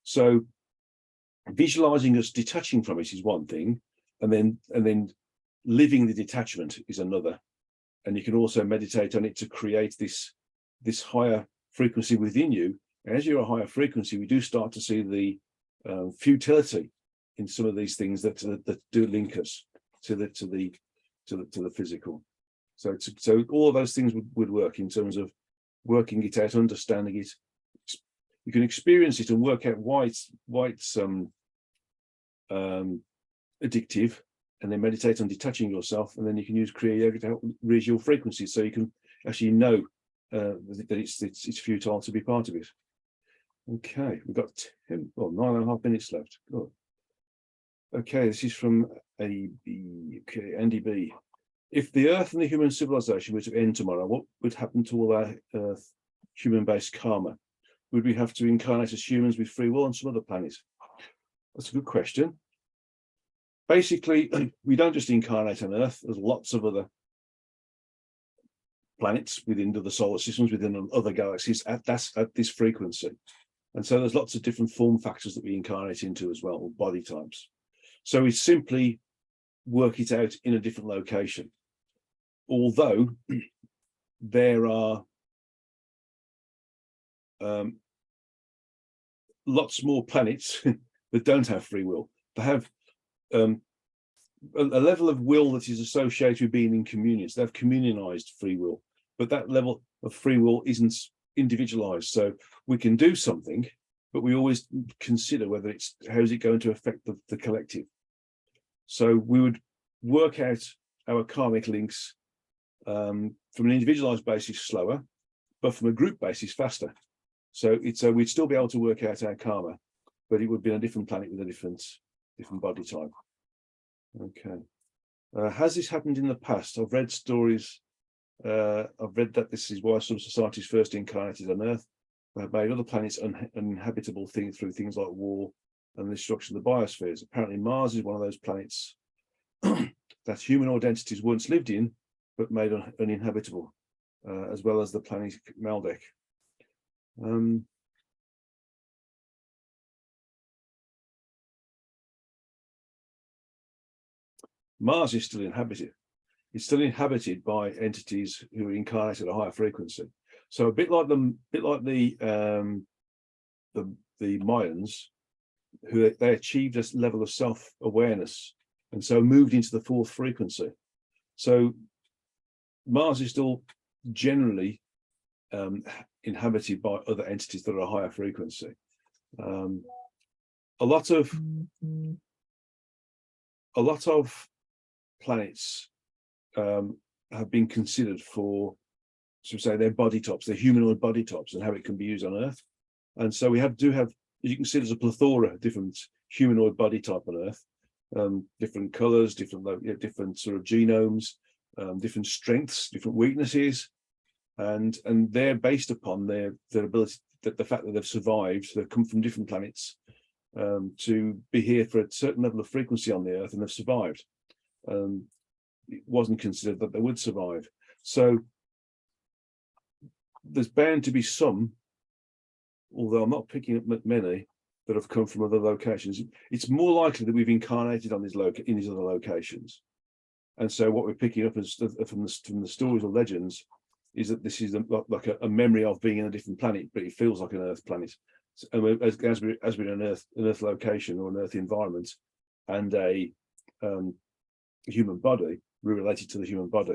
Speaker 1: So visualizing us detaching from it is one thing, and then living the detachment is another. And you can also meditate on it to create this higher frequency within you. And as you're a higher frequency, we do start to see the futility in some of these things that do link us to the physical. So all of those things would work in terms of working it out, understanding it. You can experience it and work out why it's addictive, and then meditate on detaching yourself, and then you can use Kriya Yoga to help raise your frequency, so you can actually know that it's futile to be part of it. Okay, we've got 9.5 minutes left. Good. Okay, this is from AB. Okay, NDB. If the Earth and the human civilization were to end tomorrow, what would happen to all our Earth human-based karma? Would we have to incarnate as humans with free will on some other planet? That's a good question. Basically, we don't just incarnate on Earth. There's lots of other planets within other solar systems, within other galaxies at this frequency. And so there's lots of different form factors that we incarnate into as well, or body types. So we simply work it out in a different location. Although there are lots more planets that don't have free will. They have a level of will that is associated with being in communions. They have communionized free will, but that level of free will isn't individualized. So we can do something, but we always consider whether how is it going to affect the collective. So we would work out our karmic links from an individualized basis slower, but from a group basis faster. So we'd still be able to work out our karma, but it would be on a different planet with a different body type. Okay. Has this happened in the past? I've read stories. I've read that this is why some societies first incarnated on Earth. They have made other planets uninhabitable through things like war and the destruction of the biospheres. Apparently Mars is one of those planets that humanoid entities once lived in, but made uninhabitable, as well as the planet Maldek. Mars is still inhabited. It's still inhabited by entities who are incarnated at a higher frequency. So a bit like the Mayans, who they achieved a level of self-awareness and so moved into the fourth frequency. So Mars is still generally inhabited by other entities that are a higher frequency. A lot of planets have been considered for, so say, their body types, their humanoid body types, and how it can be used on Earth. And so we do have, as you can see, there's a plethora of different humanoid body type on Earth, different colors, different sort of genomes, different strengths, different weaknesses, and they're based upon their ability, that the fact that they've survived, they've come from different planets to be here for a certain level of frequency on the Earth, and they've survived. It wasn't considered that they would survive. So there's bound to be some, although I'm not picking up many, that have come from other locations. It's more likely that we've incarnated on in these other locations. And so what we're picking up from the stories or legends is that this is like a memory of being in a different planet, but it feels like an Earth planet. So, as we're in an Earth location or an Earth environment, and a human body, we're related to the human body.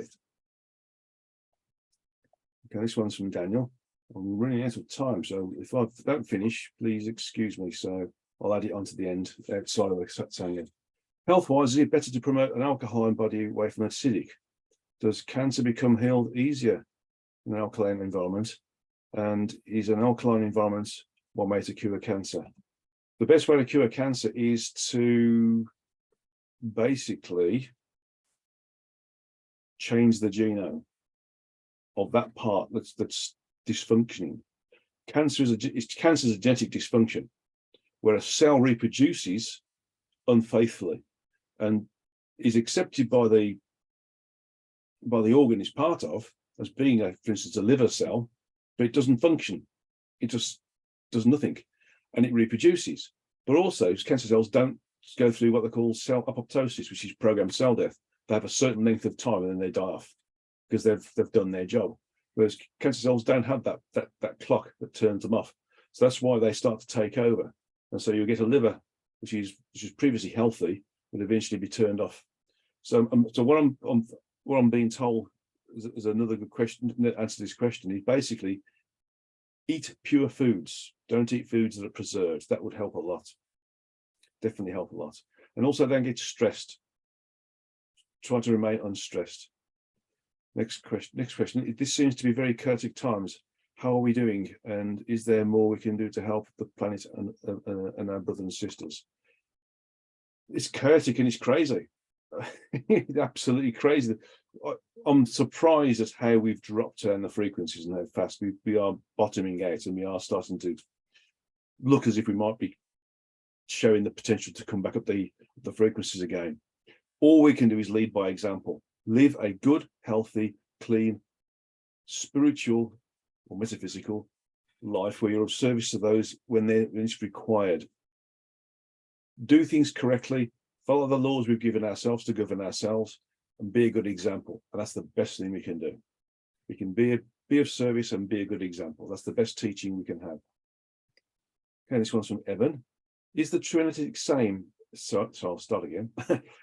Speaker 1: Okay, this one's from Daniel. I'm running out of time, so if I don't finish, please excuse me. So I'll add it on to the end outside of the Satsanga. Health-wise, is it better to promote an alkaline body away from acidic? Does cancer become healed easier in an alkaline environment? And is an alkaline environment one way to cure cancer? The best way to cure cancer is to basically
Speaker 2: change the genome of that part that's dysfunctioning. Cancer is a genetic dysfunction where a cell reproduces unfaithfully and is accepted by the organ it's part of as being, for instance, a liver cell, but it doesn't function. It just does nothing, and it reproduces. But also, cancer cells don't go through what they call cell apoptosis, which is programmed cell death. They have a certain length of time and then they die off because they've done their job. Whereas cancer cells don't have that clock that turns them off. So that's why they start to take over. And so you get a liver which is previously healthy will eventually be turned off. So what I'm being told is another good question. Answer to this question is basically eat pure foods. Don't eat foods that are preserved. That would help a lot. Definitely help a lot. And also don't get stressed. Try to remain unstressed. Next question. This seems to be very chaotic times. How are we doing? And is there more we can do to help the planet and our brothers and sisters? It's chaotic and it's crazy. Absolutely crazy. I'm surprised at how we've dropped down the frequencies and how fast we are bottoming out, and we are starting to look as if we might be showing the potential to come back up the frequencies again. All we can do is lead by example. Live a good, healthy, clean, spiritual or metaphysical life where you're of service to those when it's required. Do things correctly, follow the laws we've given ourselves to govern ourselves, and be a good example. And that's the best thing we can do. We can be of service and be a good example. That's the best teaching we can have. Okay, this one's from Evan. Is the true energetic same? So I'll start again.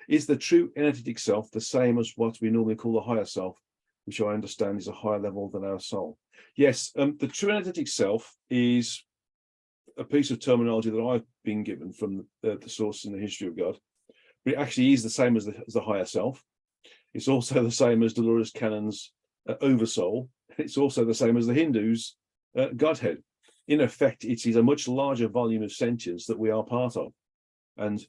Speaker 2: Is the true energetic self the same as what we normally call the higher self, which I understand is a higher level than our soul? Yes, the true energetic self is a piece of terminology that I've been given from the source in the history of God, but it actually is the same as the higher self. It's also the same as Dolores Cannon's oversoul. It's also the same as the Hindus' Godhead. In effect, it is a much larger volume of sentience that we are part of. And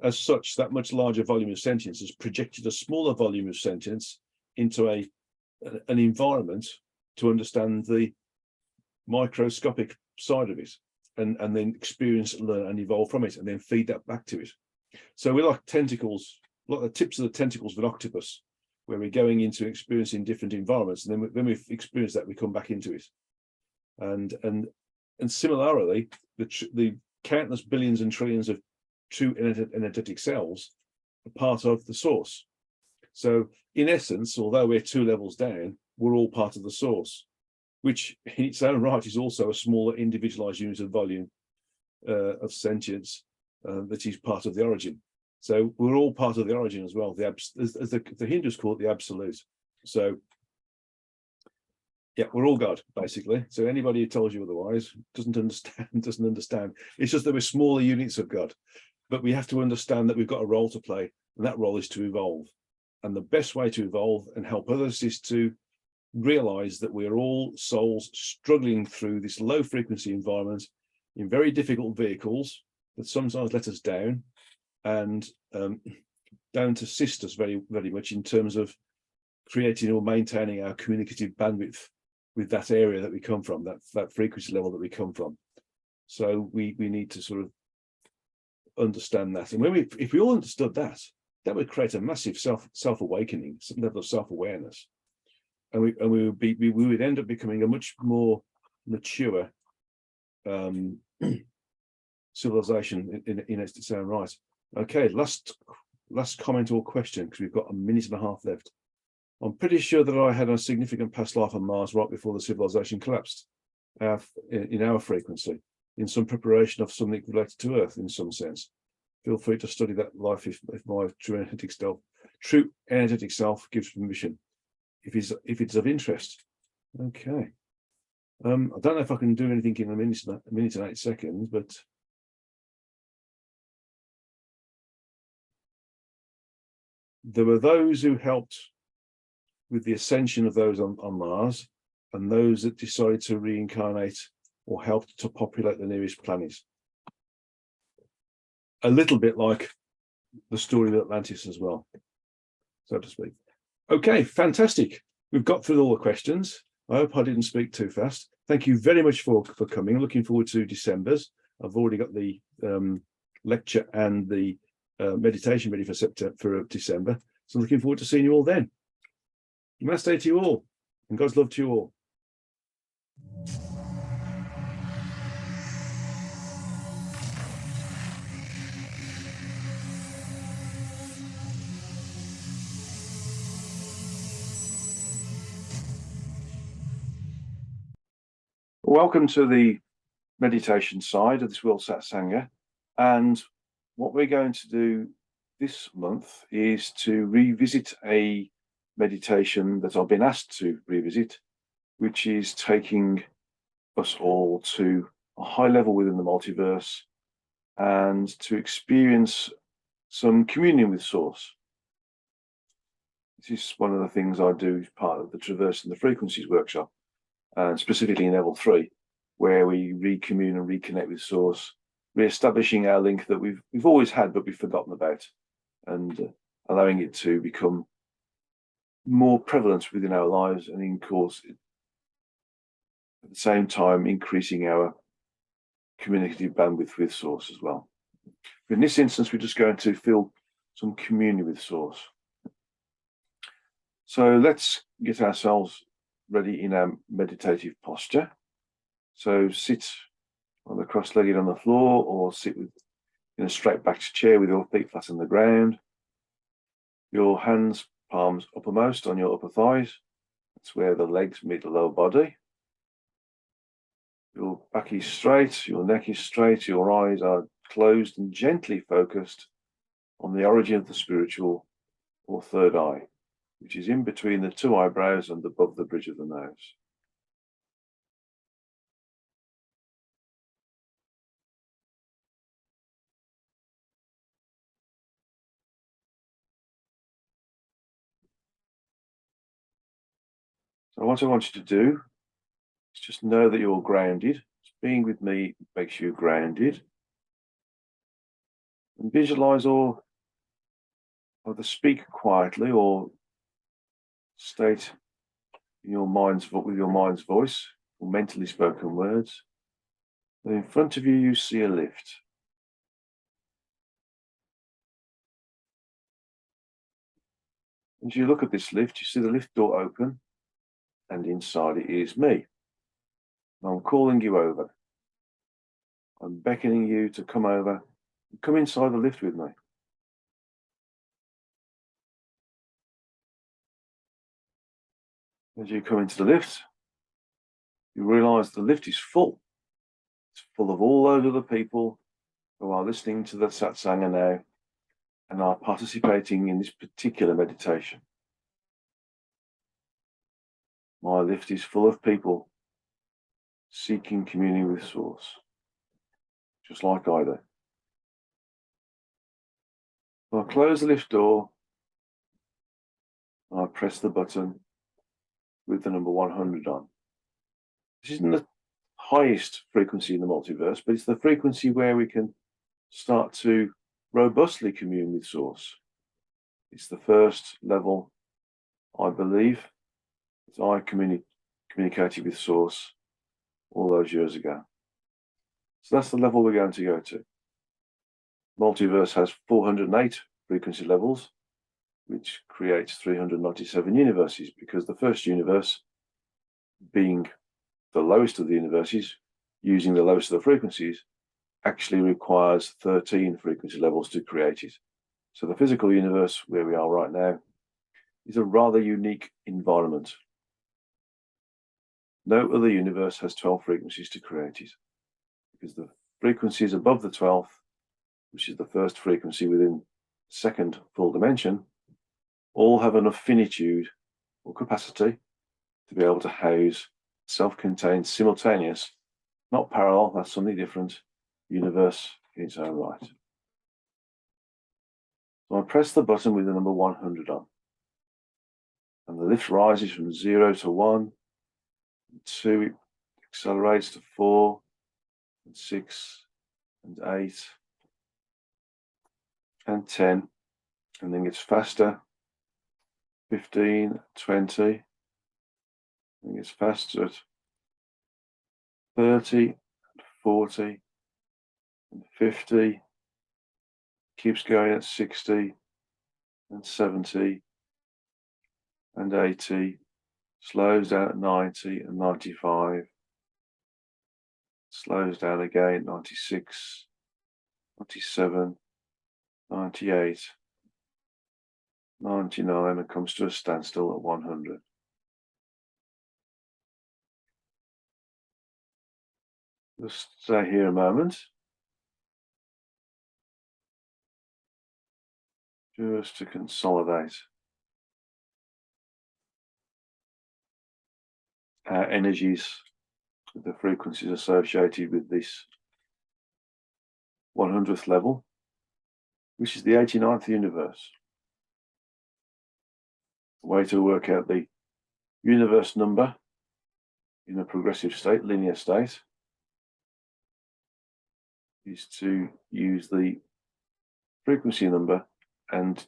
Speaker 2: as such, that much larger volume of sentience has projected a smaller volume of sentience into an environment to understand the microscopic side of it, and then experience, learn, and evolve from it, and then feed that back to it. So we're like tentacles, like the tips of the tentacles of an octopus, where we're going into experiencing different environments, and then when we've experienced that, we come back into it. And similarly, the countless billions and trillions of true energetic cells are part of the source. So in essence, although we're 2 levels down, we're all part of the source, which in its own right is also a smaller individualized unit of volume of sentience that is part of the origin. So we're all part of the origin as well, as the Hindus call it, the absolute. So yeah, we're all God, basically. So anybody who tells you otherwise doesn't understand. It's just that we're smaller units of God. But we have to understand that we've got a role to play, and that role is to evolve. And the best way to evolve and help others is to realize that we're all souls struggling through this low frequency environment in very difficult vehicles that sometimes let us down, and don't assist us very, very much in terms of creating or maintaining our communicative bandwidth with that area that we come from, that frequency level that we come from. So we need to sort of understand that, and if we all understood that would create a massive self-awakening, some level of self-awareness, and we would end up becoming a much more mature civilization in its own right. Okay, last comment or question, because we've got a minute and a half left. I'm pretty sure that I had a significant past life on Mars right before the civilization collapsed in our frequency, in some preparation of something related to Earth in some sense. Feel free to study that life if my true energetic self gives permission, if it's of interest. Okay. I don't know if I can do anything in a minute and 8 seconds, but there were those who helped with the ascension of those on Mars, and those that decided to reincarnate or helped to populate the nearest planet. A little bit like the story of Atlantis as well, so to speak. Okay, fantastic. We've got through all the questions. I hope I didn't speak too fast. Thank you very much for coming. Looking forward to December's. I've already got the lecture and the meditation ready for December. So looking forward to seeing you all then. Namaste to you all, and God's love to you all.
Speaker 1: Welcome to the meditation side of this World Satsanga. And what we're going to do this month is to revisit a meditation that I've been asked to revisit, which is taking us all to a high level within the multiverse and to experience some communion with Source. This is one of the things I do as part of the Traversing the Frequencies workshop, and specifically in level 3, where we re-commune and reconnect with Source, re-establishing our link that we've always had but we've forgotten about, and allowing it to become more prevalent within our lives, and in course at the same time increasing our communicative bandwidth with Source as well. But in this instance, we're just going to feel some communion with Source. So let's get ourselves ready in our meditative posture. So sit either cross-legged on the floor or sit in a straight-backed chair with your feet flat on the ground. Your hands, palms uppermost on your upper thighs. That's where the legs meet the lower body. Your back is straight, your neck is straight, your eyes are closed and gently focused on the origin of the spiritual, or third eye, which is in between the two eyebrows and above the bridge of the nose. So what I want you to do is just know that you're grounded. Being with me makes you grounded. And visualize, or either speak quietly or state in your with your mind's voice, or mentally spoken words, that in front of you you see a lift. As you look at this lift, you see the lift door open, and inside it is me. I'm calling you over. I'm beckoning you to come over and come inside the lift with me. As you come into the lift, you realize the lift is full. It's full of all those other people who are listening to the Satsanga now and are participating in this particular meditation. My lift is full of people seeking communion with Source, just like I do. So I close the lift door, and I press the button with the number 100 on. This isn't the highest frequency in the multiverse, but it's the frequency where we can start to robustly commune with Source. It's the first level, I believe, that I communicated with Source all those years ago. So that's the level we're going to go to. Multiverse has 408 frequency levels, which creates 397 universes, because the first universe, being the lowest of the universes, using the lowest of the frequencies, actually requires 13 frequency levels to create it. So the physical universe, where we are right now, is a rather unique environment. No other universe has 12 frequencies to create it, because the frequencies above the 12th, which is the first frequency within the second full dimension, all have enough finitude or capacity to be able to house self-contained, simultaneous, not parallel, that's something different, universe in its own right. So I press the button with the number 100 on, and the lift rises from 0 to 1, 2, it accelerates to 4, and 6, and 8, and 10, and then gets faster 15, 20. I think it's faster at 30, 40, and 50. Keeps going at 60 and 70 and 80. Slows down at 90 and 95. Slows down again, 96, 97, 98, 99, and comes to a standstill at 100. Just stay here a moment. Just to consolidate our energies with the frequencies associated with this 100th level, which is the 89th universe. The way to work out the universe number in a progressive state, linear state, is to use the frequency number and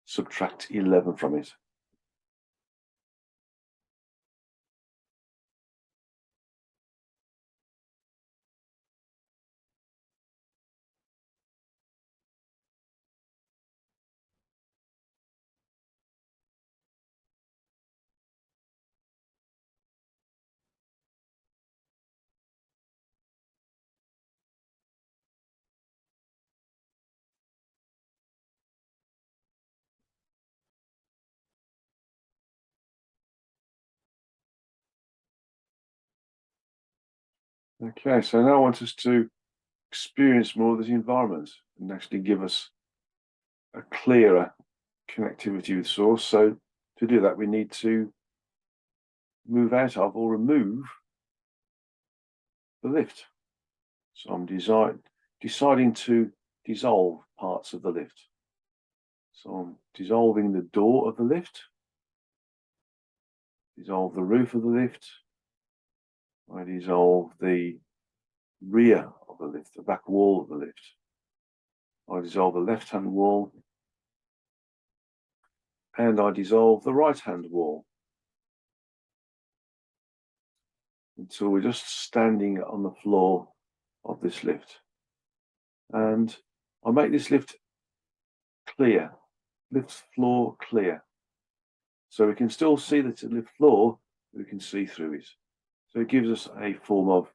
Speaker 1: subtract 11 from it. Okay, so now I want us to experience more of this environment and actually give us a clearer connectivity with source. So to do that, we need to move out of or remove the lift. So I'm deciding to dissolve parts of the lift. So I'm dissolving the door of the lift, dissolve the roof of the lift, I dissolve the rear of the lift, the back wall of the lift. I dissolve the left-hand wall, and I dissolve the right-hand wall until we're just standing on the floor of this lift. And I make this lift clear, lift floor clear. So we can still see that it's a lift floor, we can see through it. So it gives us a form of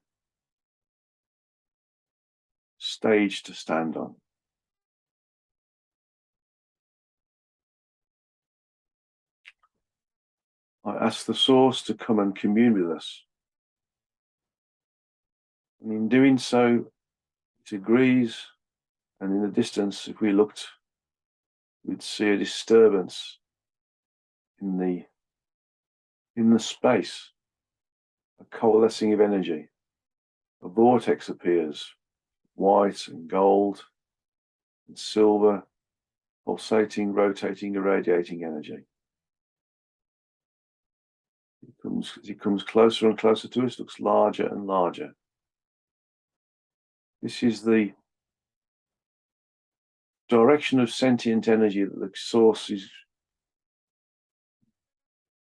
Speaker 1: stage to stand on. I ask the source to come and commune with us. And in doing so, it agrees, and in the distance, if we looked, we'd see a disturbance in the space, a coalescing of energy. A vortex appears, white and gold and silver, pulsating, rotating, irradiating energy. As it comes closer and closer to us, looks larger and larger. This is the direction of sentient energy that the source is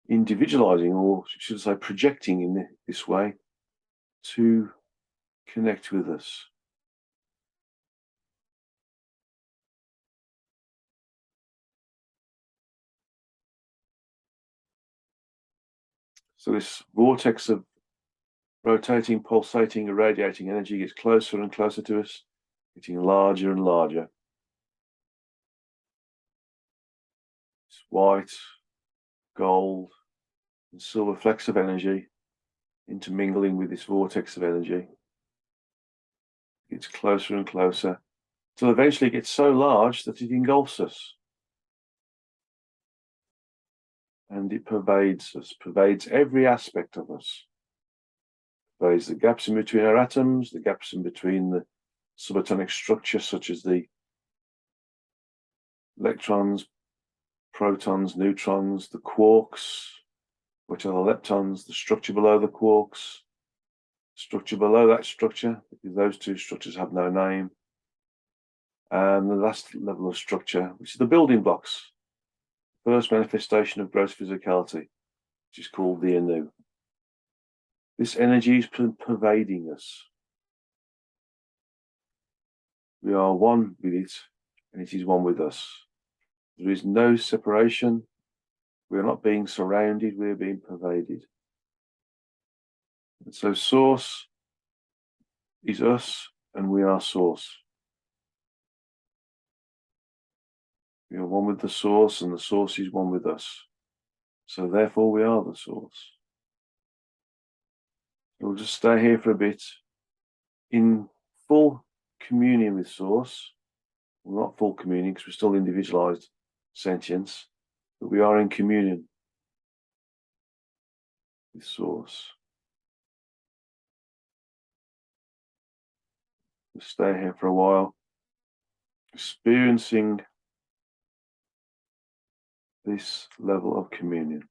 Speaker 1: individualizing, or should I say projecting in this way, to connect with us. So this vortex of rotating, pulsating, irradiating energy gets closer and closer to us, getting larger and larger. It's white, gold, and silver flecks of energy intermingling with this vortex of energy. It's closer and closer, till eventually it gets so large that it engulfs us. And it pervades us, pervades every aspect of us. Pervades the gaps in between our atoms, the gaps in between the subatomic structure, such as the electrons, protons, neutrons, the quarks, which are the leptons, the structure below the quarks, structure below that structure, because those two structures have no name, and the last level of structure, which is the building blocks first manifestation of gross physicality, which is called the Anu. This energy is pervading us. We are one with it, and it is one with us. There is no separation. We are not being surrounded, we are being pervaded. And so Source is us, and we are Source. We are one with the Source, and the Source is one with us. So therefore we are the Source. We'll just stay here for a bit in full communion with Source. We're not full communion because we're still individualized sentience, but we are in communion with Source. We'll stay here for a while, experiencing this level of communion.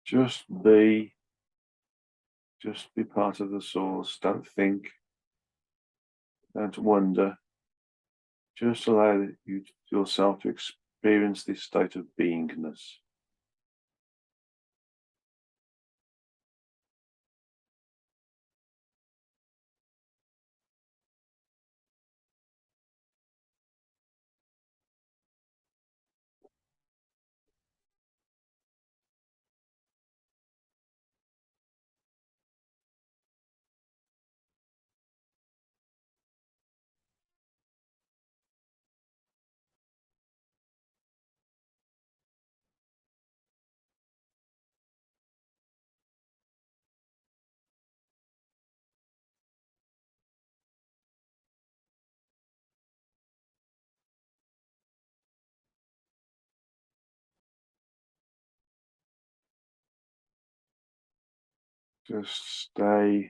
Speaker 1: Just be part of the Source. Don't think, don't wonder. Just allow yourself to experience this state of beingness. Just stay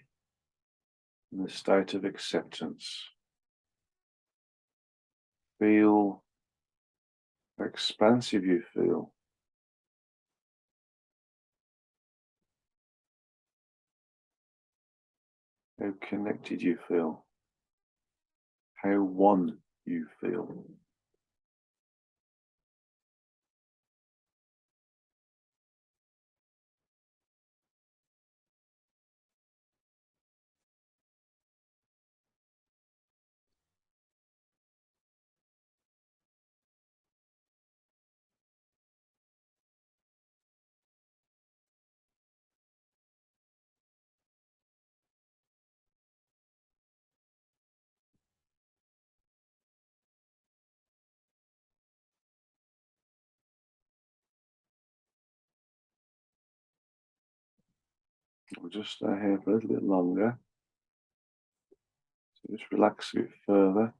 Speaker 1: in the state of acceptance. Feel how expansive you feel. How connected you feel. How one you feel. We'll just stay here for a little bit longer. So just relax a bit further.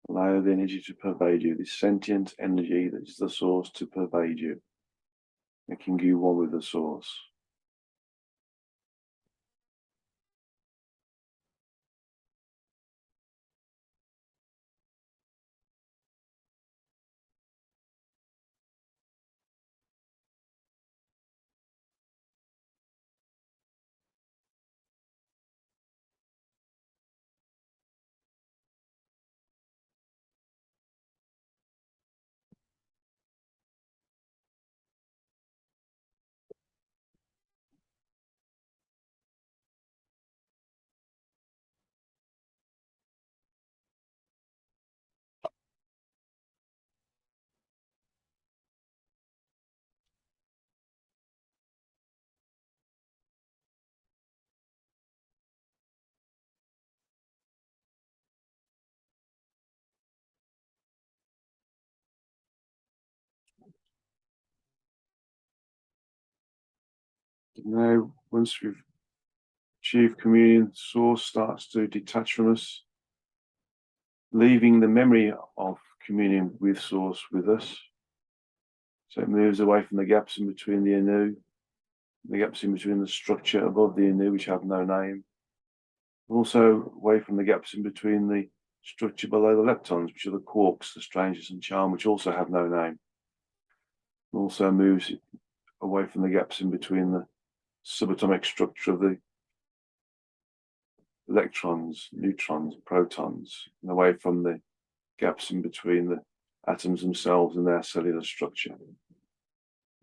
Speaker 1: Allow the energy to pervade you, this sentient energy that is the Source to pervade you, making you one with the Source. Now, once we've achieved communion, source starts to detach from us, leaving the memory of communion with source with us. So it moves away from the gaps in between the anu, the gaps in between the structure above the anu, which have no name. Also away from the gaps in between the structure below the leptons, which are the quarks, the strangeness and charm, which also have no name. It also moves away from the gaps in between the subatomic structure of the electrons, neutrons, protons, and away from the gaps in between the atoms themselves and their cellular structure.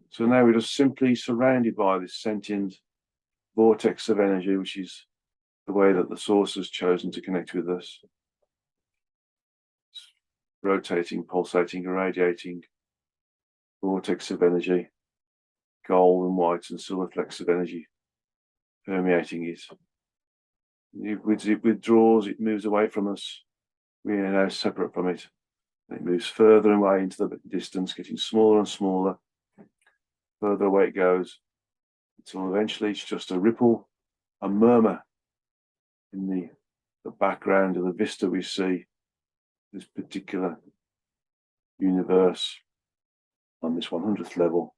Speaker 1: So now we're just simply surrounded by this sentient vortex of energy, which is the way that the source has chosen to connect with us. It's rotating, pulsating, irradiating vortex of energy, gold and white and silver flecks of energy permeating it. It withdraws, it moves away from us. We are now separate from it. It moves further away into the distance, getting smaller and smaller. Further away it goes, until eventually it's just a ripple, a murmur in the background of the vista we see, this particular universe on this 100th level,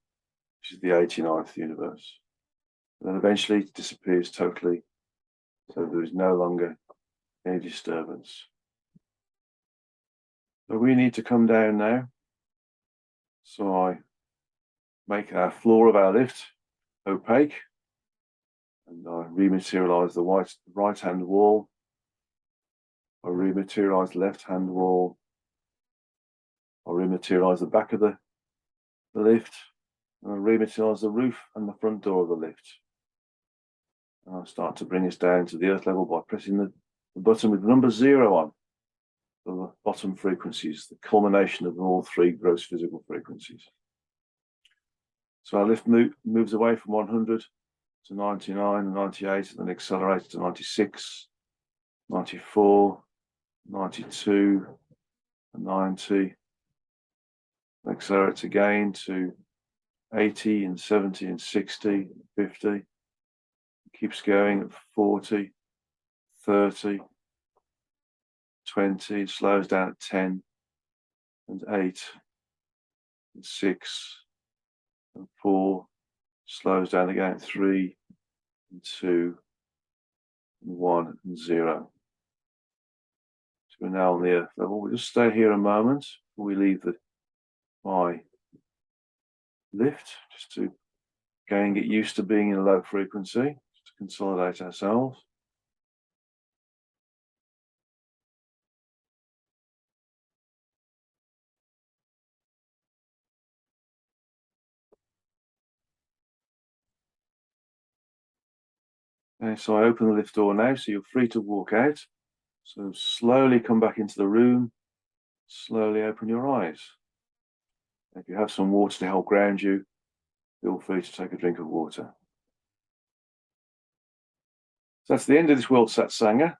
Speaker 1: which is the 89th universe. And then eventually it disappears totally, so there is no longer any disturbance. So we need to come down now. So I make our floor of our lift opaque, and I rematerialize the right-hand wall. I rematerialize the left-hand wall. I rematerialize the back of the lift, and I rematerialize the roof and the front door of the lift. And I start to bring us down to the earth level by pressing the button with the number 0 on. The bottom frequencies, the culmination of all 3 gross physical frequencies. So our lift moves away from 100 to 99, 98, and then accelerates to 96, 94, 92, 90. Accelerates again to 80 and 70 and 60, 50. Keeps going at 40, 30, 20, slows down at 10 and 8 and 6 and 4, slows down again at 3 and 2 and 1 and 0. So we're now on the earth level. We'll just stay here a moment before we leave my lift, just to again get used to being in a low frequency, just to consolidate ourselves. Okay, so I open the lift door now, so you're free to walk out. So slowly come back into the room, slowly open your eyes. If you have some water to help ground you, feel free to take a drink of water. So that's the end of this World Satsanga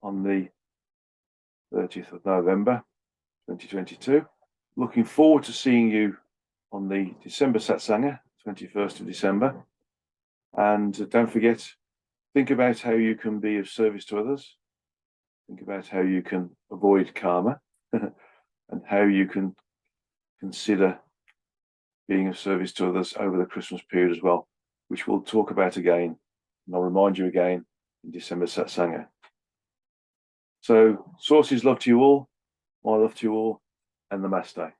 Speaker 1: on the 30th of November 2022. Looking forward to seeing you on the December Satsanga, 21st of December. And don't forget, think about how you can be of service to others. Think about how you can avoid karma and how you can consider being of service to others over the Christmas period as well, which we'll talk about again. And I'll remind you again in December Satsanga. So, sources love to you all, my love to you all, and Namaste.